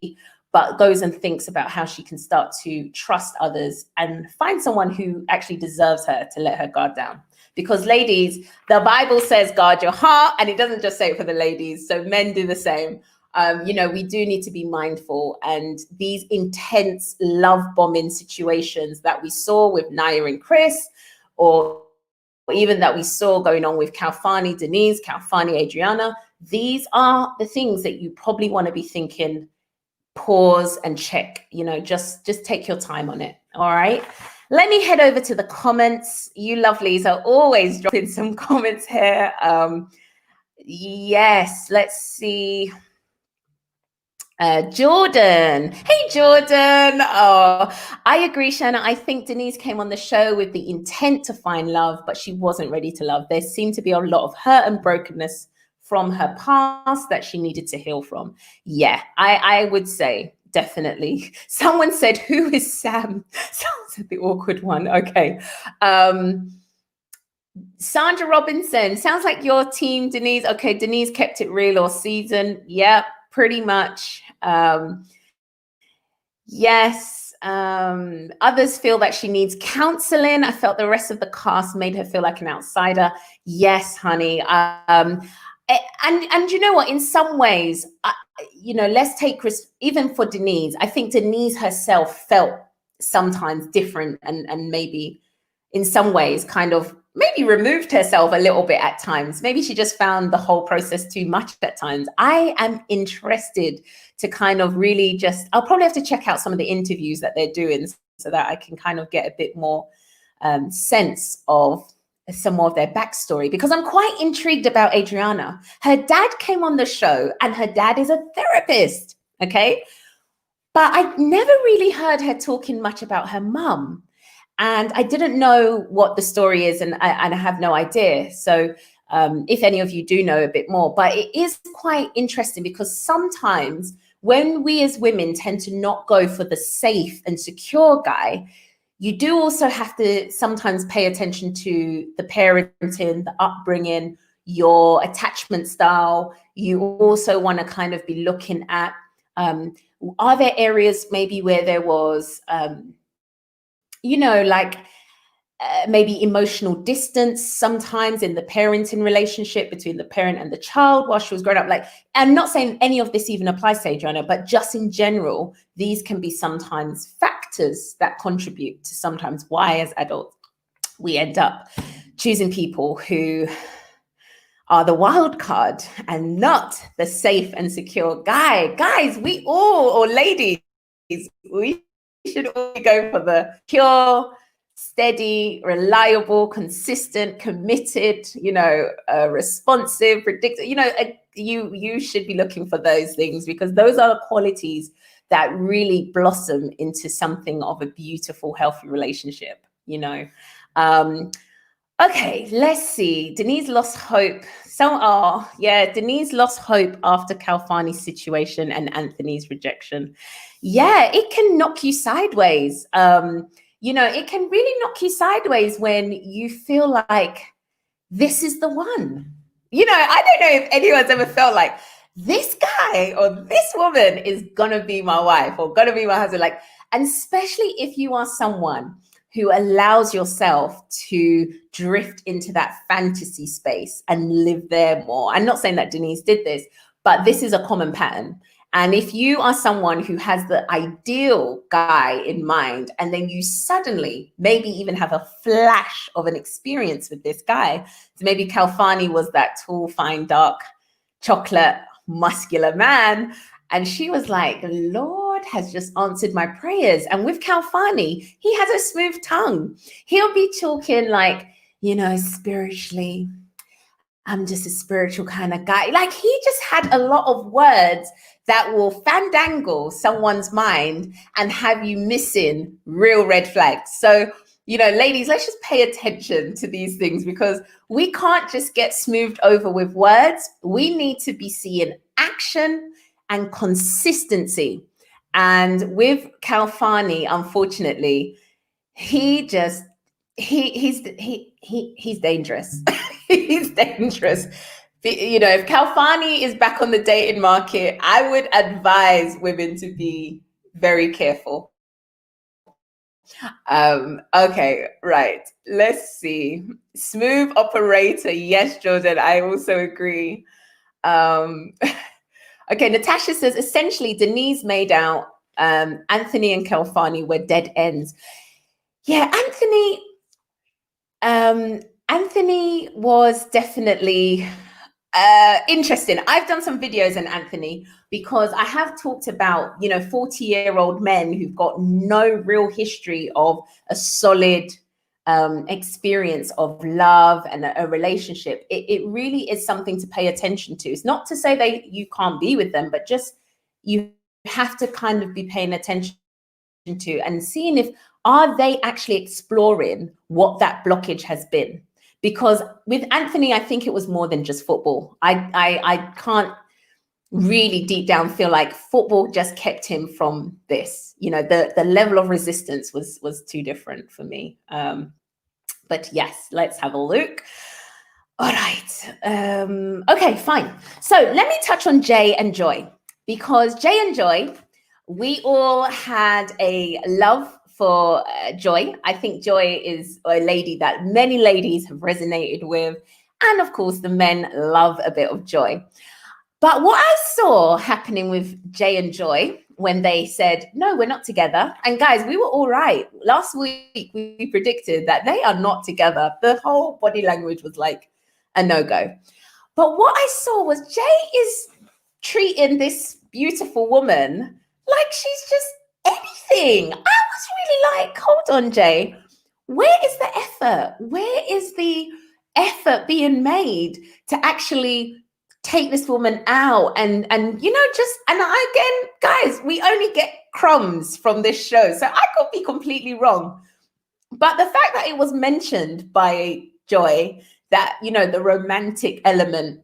but goes and thinks about how she can start to trust others and find someone who actually deserves her to let her guard down. Because ladies, the Bible says guard your heart, and it doesn't just say it for the ladies. So men do the same. We do need to be mindful. And these intense love bombing situations that we saw with Naya and Chris, or even that we saw going on with Khalfani, Denise, Khalfani, Adriana, these are the things that you probably want to be thinking, pause and check, just take your time on it. All right. Let me head over to the comments. You lovelies are always dropping some comments here. Yes, let's see. Jordan. Hey, Jordan. Oh, I agree, Sherna. I think Denise came on the show with the intent to find love, but she wasn't ready to love. There seemed to be a lot of hurt and brokenness from her past that she needed to heal from. Yeah, I would say definitely. Someone said, who is Sam? Someone said the awkward one. Okay. Sandra Robinson, sounds like your team, Denise. Okay, Denise kept it real all season. Yep, pretty much. Yes. Others feel that she needs counseling. I felt the rest of the cast made her feel like an outsider. Yes, honey. And you know what? In some ways, let's take even for Denise. I think Denise herself felt sometimes different, and maybe in some ways kind of maybe removed herself a little bit at times. Maybe she just found the whole process too much at times. I am interested to kind of really I'll probably have to check out some of the interviews that they're doing so that I can kind of get a bit more sense of some more of their backstory, because I'm quite intrigued about Adriana. Her dad came on the show, and her dad is a therapist. Okay. But I never really heard her talking much about her mum. And I didn't know what the story is, and I have no idea. So if any of you do know a bit more, but it is quite interesting because sometimes when we as women tend to not go for the safe and secure guy, you do also have to sometimes pay attention to the parenting, the upbringing, your attachment style. You also want to kind of be looking at, are there areas maybe where there was, like maybe emotional distance sometimes in the parenting relationship between the parent and the child while she was growing up. Like, I'm not saying any of this even applies to Adriana, but just in general, these can be sometimes factors that contribute to sometimes why as adults we end up choosing people who are the wild card and not the safe and secure guy. Guys, we all, or ladies, we should all go for the pure, steady, reliable, consistent, committed, responsive, predictable. You should be looking for those things because those are the qualities that really blossom into something of a beautiful, healthy relationship. Okay, let's see. Denise lost hope. Denise lost hope after Khalfani's situation and Anthony's rejection. Yeah, it can knock you sideways. It can really knock you sideways when you feel like this is the one. I don't know if anyone's ever felt like this guy or this woman is gonna be my wife or gonna be my husband. Like, and especially if you are someone who allows yourself to drift into that fantasy space and live there more. I'm not saying that Denise did this, but this is a common pattern. And if you are someone who has the ideal guy in mind, and then you suddenly maybe even have a flash of an experience with this guy, so maybe Khalfani was that tall, fine, dark, chocolate, muscular man, and she was like, Lord has just answered my prayers. And with Khalfani, he has a smooth tongue. He'll be talking like, spiritually, I'm just a spiritual kind of guy. Like, he just had a lot of words that will fandangle someone's mind and have you missing real red flags. So, ladies, let's just pay attention to these things because we can't just get smoothed over with words. We need to be seeing action and consistency. And with Khalfani, unfortunately, he's dangerous. He's dangerous. If Khalfani is back on the dating market, I would advise women to be very careful. Okay, right. Let's see. Smooth operator. Yes, Jordan, I also agree. Okay, Natasha says, essentially, Denise made out Anthony and Khalfani were dead ends. Yeah, Anthony was definitely interesting. I've done some videos on Anthony because I have talked about, 40-year-old men who've got no real history of a solid experience of love and a relationship. It really is something to pay attention to. It's not to say you can't be with them, but just you have to kind of be paying attention to and seeing if are they actually exploring what that blockage has been. Because with Anthony, I think it was more than just football. I can't really deep down feel like football just kept him from this. The level of resistance was too different for me. But yes, let's have a look. All right. Okay, fine. So let me touch on Jay and Joy, because Jay and Joy, we all had a love for Joy. I think Joy is a lady that many ladies have resonated with. And of course, the men love a bit of Joy. But what I saw happening with Jay and Joy when they said, no, we're not together. And guys, we were all right. Last week, we predicted that they are not together. The whole body language was like a no-go. But what I saw was Jay is treating this beautiful woman like she's just anything. I was really like, hold on, Jay. Where is the effort? Where is the effort being made to actually take this woman out and just, and I, again, guys, we only get crumbs from this show, so I could be completely wrong. But the fact that it was mentioned by Joy that, the romantic element,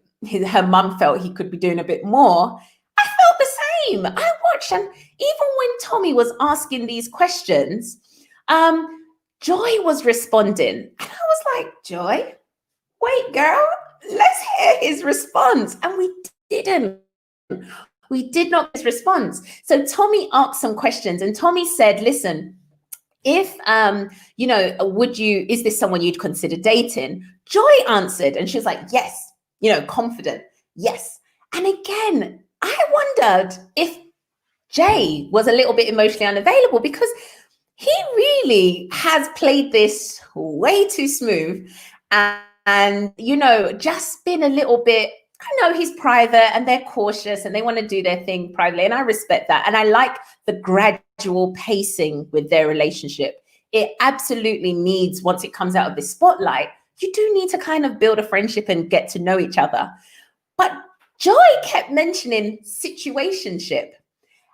her mum felt he could be doing a bit more, I felt the same. I watched, and even when Tommy was asking these questions, Joy was responding. And I was like, Joy, wait, girl, let's hear his response. And we didn't. We did not get his response. So Tommy asked some questions, and Tommy said, listen, if, is this someone you'd consider dating? Joy answered, and she was like, yes, confident, yes. And again, I wondered if Jay was a little bit emotionally unavailable, because he really has played this way too smooth and just been a little bit, I know he's private and they're cautious and they want to do their thing privately. And I respect that. And I like the gradual pacing with their relationship. It absolutely needs, once it comes out of the spotlight, you do need to kind of build a friendship and get to know each other. But Joy kept mentioning situationship.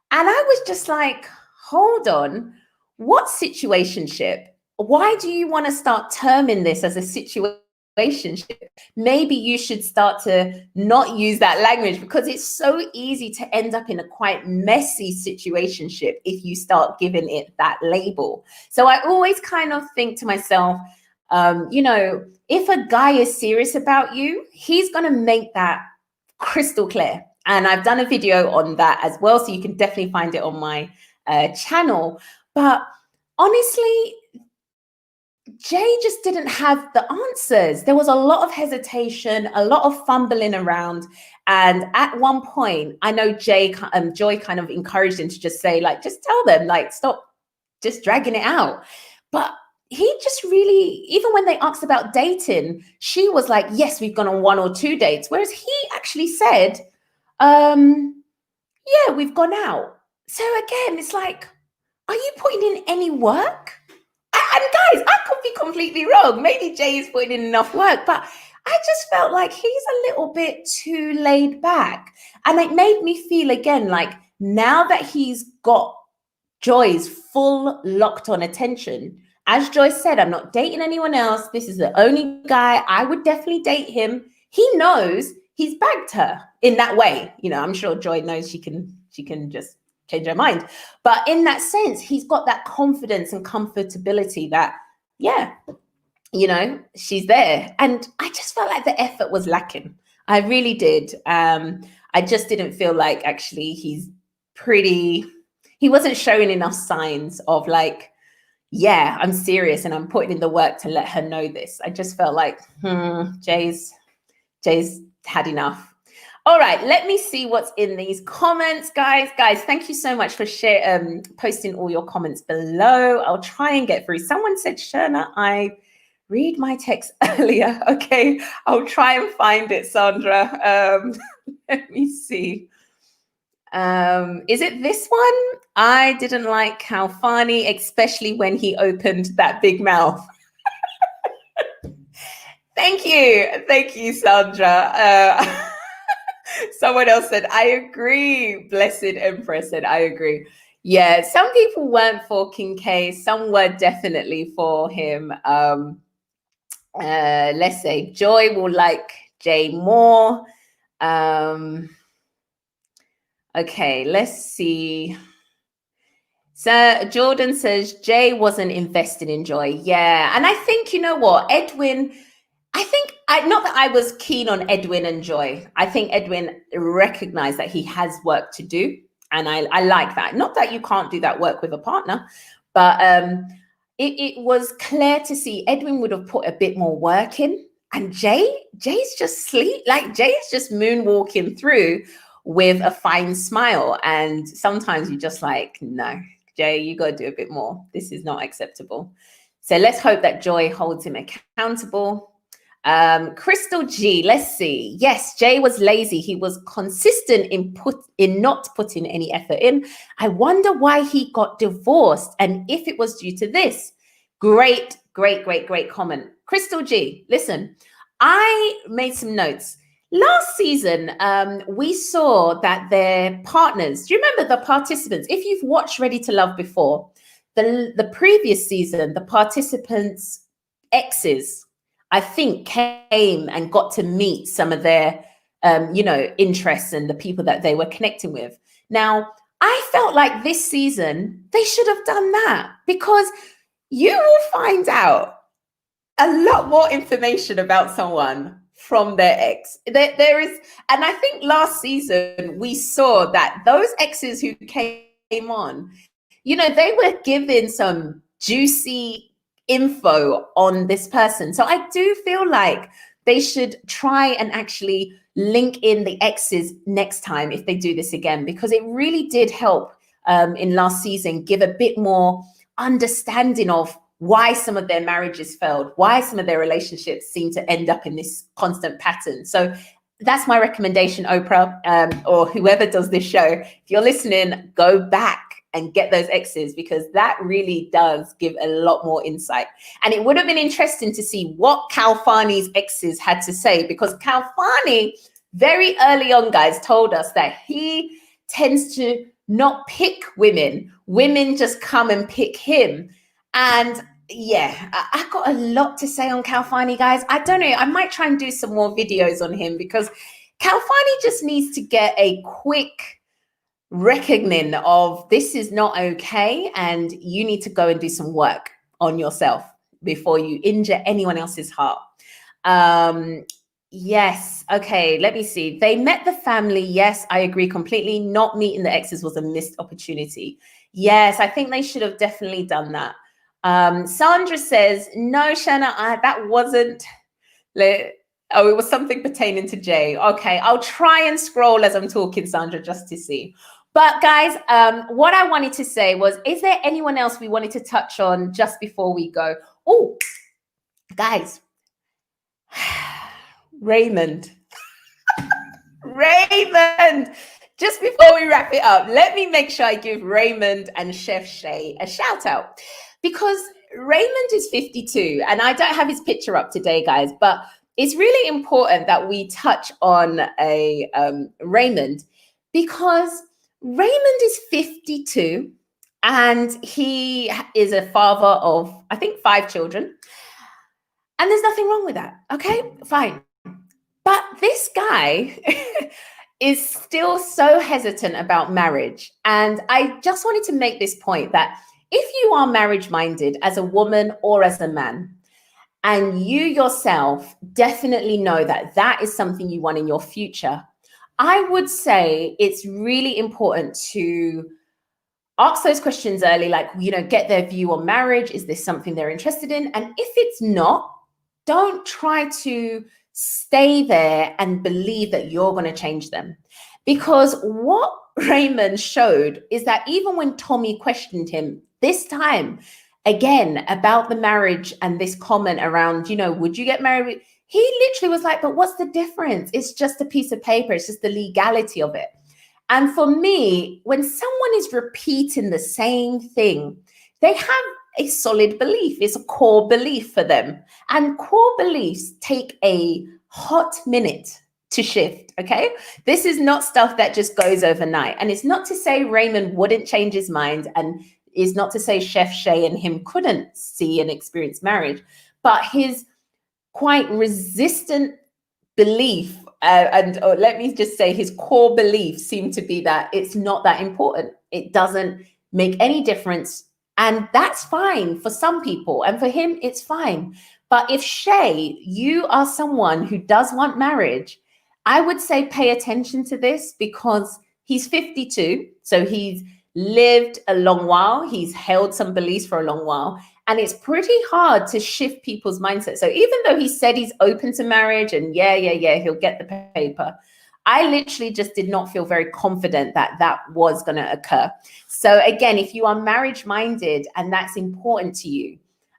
And I was just like, hold on, what situationship? Why do you want to start terming this as a situationship? Maybe you should start to not use that language, because it's so easy to end up in a quite messy situationship if you start giving it that label. So I always kind of think to myself, if a guy is serious about you, he's going to make that crystal clear. And I've done a video on that as well, so you can definitely find it on my channel. But honestly, Jay just didn't have the answers. There was a lot of hesitation, a lot of fumbling around. And at one point, I know Joy kind of encouraged him to just say, like, just tell them, like, stop just dragging it out. But he just really, even when they asked about dating, she was like, yes, we've gone on 1 or 2 dates. Whereas he actually said, yeah, we've gone out. So again, it's like, are you putting in any work? And guys, I could be completely wrong. Maybe Jay is putting in enough work, but I just felt like he's a little bit too laid back. And it made me feel again, like now that he's got Joy's full locked on attention, as Joy said, I'm not dating anyone else. This is the only guy. I would definitely date him. He knows he's bagged her in that way. I'm sure Joy knows she can just change her mind. But in that sense, he's got that confidence and comfortability that, yeah, she's there. And I just felt like the effort was lacking. I really did. I just didn't feel like actually he wasn't showing enough signs of like, yeah, I'm serious and I'm putting in the work to let her know this. I just felt like, Jay's had enough. All right, let me see what's in these comments, guys. Guys, thank you so much for posting all your comments below. I'll try and get through. Someone said, Sherna, I read my text earlier. Okay, I'll try and find it, Sandra. Let me see. Is it this one? I didn't like Khalfani, especially when he opened that big mouth. Thank you, Sandra. Someone else said, I agree. Blessed Empress said, I agree. Yeah, some people weren't for King K. Some were definitely for him. Let's say Joy will like Jay more. Okay, let's see. So Jordan says Jay wasn't invested in Joy. Yeah, and I think, you know what, Edwin, not that I was keen on Edwin and Joy. I think Edwin recognized that he has work to do. And I like that. Not that you can't do that work with a partner, but it was clear to see Edwin would have put a bit more work in. And Jay's just Jay's just moonwalking through with a fine smile. And sometimes you're just like, no, Jay, you got to do a bit more. This is not acceptable. So let's hope that Joy holds him accountable. Crystal G, let's see. Yes, Jay was lazy. He was consistent in not putting any effort in. I wonder why he got divorced and if it was due to this. Great comment. Crystal G, listen, I made some notes. Last season, we saw that their partners, do you remember the participants? If you've watched Ready to Love before, the previous season, the participants' exes, I think, came and got to meet some of their, interests and the people that they were connecting with. Now, I felt like this season, they should have done that, because you will find out a lot more information about someone from their ex. There is, and I think last season we saw that those exes who came on, they were given some juicy info on this person. So I do feel like they should try and actually link in the exes next time if they do this again, because it really did help in last season give a bit more understanding of why some of their marriages failed, why some of their relationships seem to end up in this constant pattern. So that's my recommendation, Oprah, or whoever does this show. If you're listening, go back and get those exes, because that really does give a lot more insight. And it would have been interesting to see what Khalfani's exes had to say, because Khalfani very early on, guys, told us that he tends to not pick women. Women just come and pick him. And yeah, I got a lot to say on Khalfani, guys. I don't know. I might try and do some more videos on him, because Khalfani just needs to get a quick reckoning of this is not okay, and you need to go and do some work on yourself before you injure anyone else's heart. Yes. Okay. Let me see. They met the family. Yes, I agree completely. Not meeting the exes was a missed opportunity. Yes, I think they should have definitely done that. Sandra says, no, Sherna, that wasn't, it was something pertaining to Jay. Okay, I'll try and scroll as I'm talking, Sandra, just to see. But guys, what I wanted to say was, is there anyone else we wanted to touch on just before we go? Oh, guys, Raymond. Raymond. Just before we wrap it up, let me make sure I give Raymond and Chef Shay a shout out, because Raymond is 52 and I don't have his picture up today, guys, but it's really important that we touch on Raymond, because Raymond is 52 and he is a father of, I think, 5 children. And there's nothing wrong with that. Okay, fine. But this guy is still so hesitant about marriage. And I just wanted to make this point that if you are marriage minded as a woman or as a man, and you yourself definitely know that that is something you want in your future, I would say it's really important to ask those questions early, like, get their view on marriage. Is this something they're interested in? And if it's not, don't try to stay there and believe that you're going to change them. Because what Raymond showed is that even when Tommy questioned him this time, again, about the marriage and this comment around, would you get married? He literally was like, but what's the difference? It's just a piece of paper. It's just the legality of it. And for me, when someone is repeating the same thing, they have a solid belief. It's a core belief for them. And core beliefs take a hot minute to shift, okay? This is not stuff that just goes overnight. And it's not to say Raymond wouldn't change his mind, and is not to say Chef Shay and him couldn't see and experience marriage, but his quite resistant belief, let me just say his core beliefs seem to be that it's not that important. It doesn't make any difference. And that's fine for some people. And for him, it's fine. But if Shay, you are someone who does want marriage, I would say pay attention to this, because he's 52. So he's lived a long while. He's held some beliefs for a long while. And it's pretty hard to shift people's mindset. So even though he said he's open to marriage and yeah, he'll get the paper, I literally just did not feel very confident that that was going to occur. So again, if you are marriage minded and that's important to you,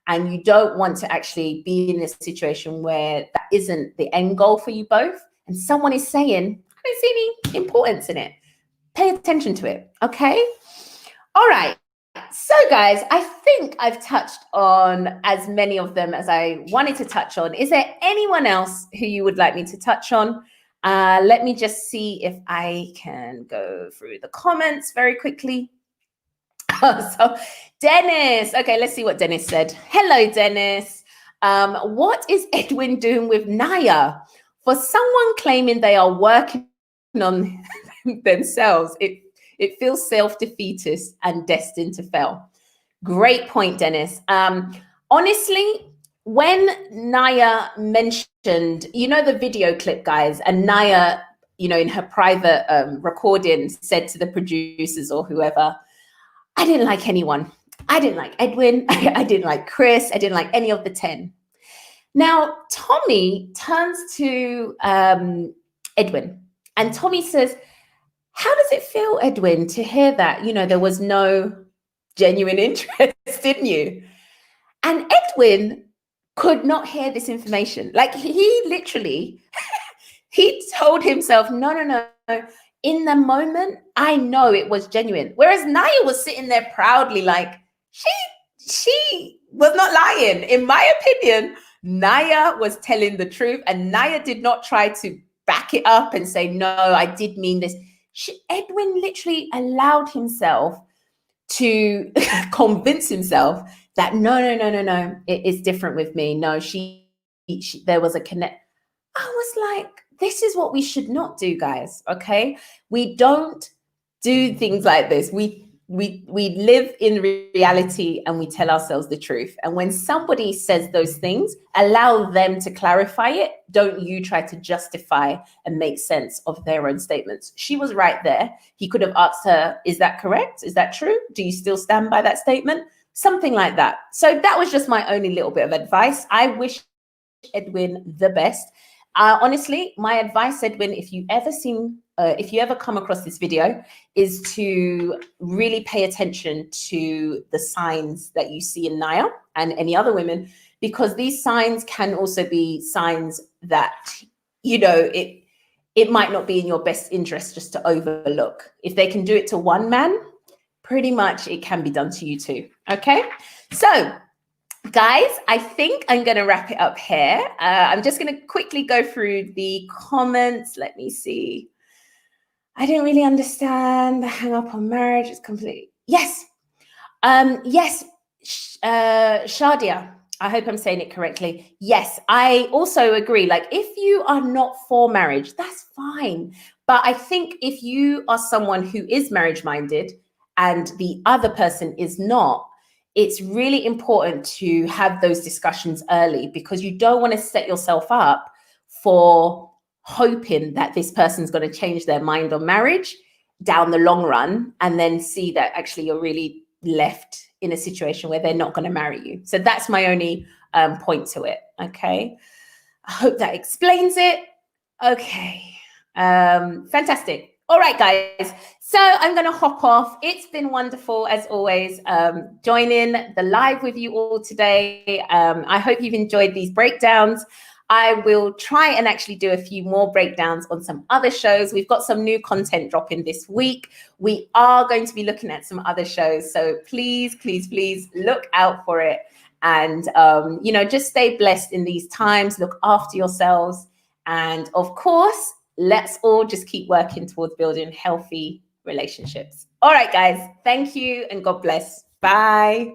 and you don't want to actually be in a situation where that isn't the end goal for you both, and someone is saying, I don't see any importance in it, pay attention to it. Okay. All right. So guys, I think I've touched on as many of them as I wanted to touch on. Is there anyone else who you would like me to touch on? Let me just see if I can go through the comments very quickly. So Dennis, okay, let's see what Dennis said. Hello, Dennis. What is Edwin doing with Naya? For someone claiming they are working on themselves, it feels self-defeatist and destined to fail. Great point, Dennis. Honestly, when Naya mentioned, you know, the video clip, guys, and Naya, you know, in her private recording said to the producers or whoever, I didn't like anyone. I didn't like Edwin. I didn't like Chris. I didn't like any of the 10. Now, Tommy turns to Edwin and Tommy says, how does it feel, Edwin, to hear that, you know, there was no genuine interest in you? And Edwin could not hear this information. Like, he literally, he told himself, no. In the moment, I know it was genuine. Whereas Naya was sitting there proudly like, she was not lying. In my opinion, Naya was telling the truth, and Naya did not try to back it up and say, no, I did mean this. Edwin literally allowed himself to convince himself that no, it is different with me. No, there was a connect. I was like, this is what we should not do, guys. Okay, we don't do things like this. We live in reality and we tell ourselves the truth. And when somebody says those things, allow them to clarify it. Don't you try to justify and make sense of their own statements. She was right there. He could have asked her, is that correct? Is that true? Do you still stand by that statement? Something like that. So that was just my only little bit of advice. I wish Edwin the best. Honestly, my advice, Edwin, if you ever come across this video, is to really pay attention to the signs that you see in Naya and any other women, because these signs can also be signs that, you know, it might not be in your best interest just to overlook. If they can do it to one man, pretty much it can be done to you too. Okay, so guys, I think I'm going to wrap it up here. I'm just going to quickly go through the comments. Let me see. I didn't really understand the hang up on marriage. It's complete. Yes. Yes. Shadia. I hope I'm saying it correctly. Yes, I also agree. Like, if you are not for marriage, that's fine. But I think if you are someone who is marriage minded and the other person is not, it's really important to have those discussions early, because you don't want to set yourself up for hoping that this person's going to change their mind on marriage down the long run, and then see that actually you're really left in a situation where they're not going to marry you. So that's my only point to it. Okay. I hope that explains it. Okay. Fantastic. All right, guys. So I'm going to hop off. It's been wonderful, as always, joining the live with you all today. I hope you've enjoyed these breakdowns. I will try and actually do a few more breakdowns on some other shows. We've got some new content dropping this week. We are going to be looking at some other shows. So please, please, please look out for it. And, you know, just stay blessed in these times. Look after yourselves. And of course, let's all just keep working towards building healthy relationships. All right, guys. Thank you and God bless. Bye.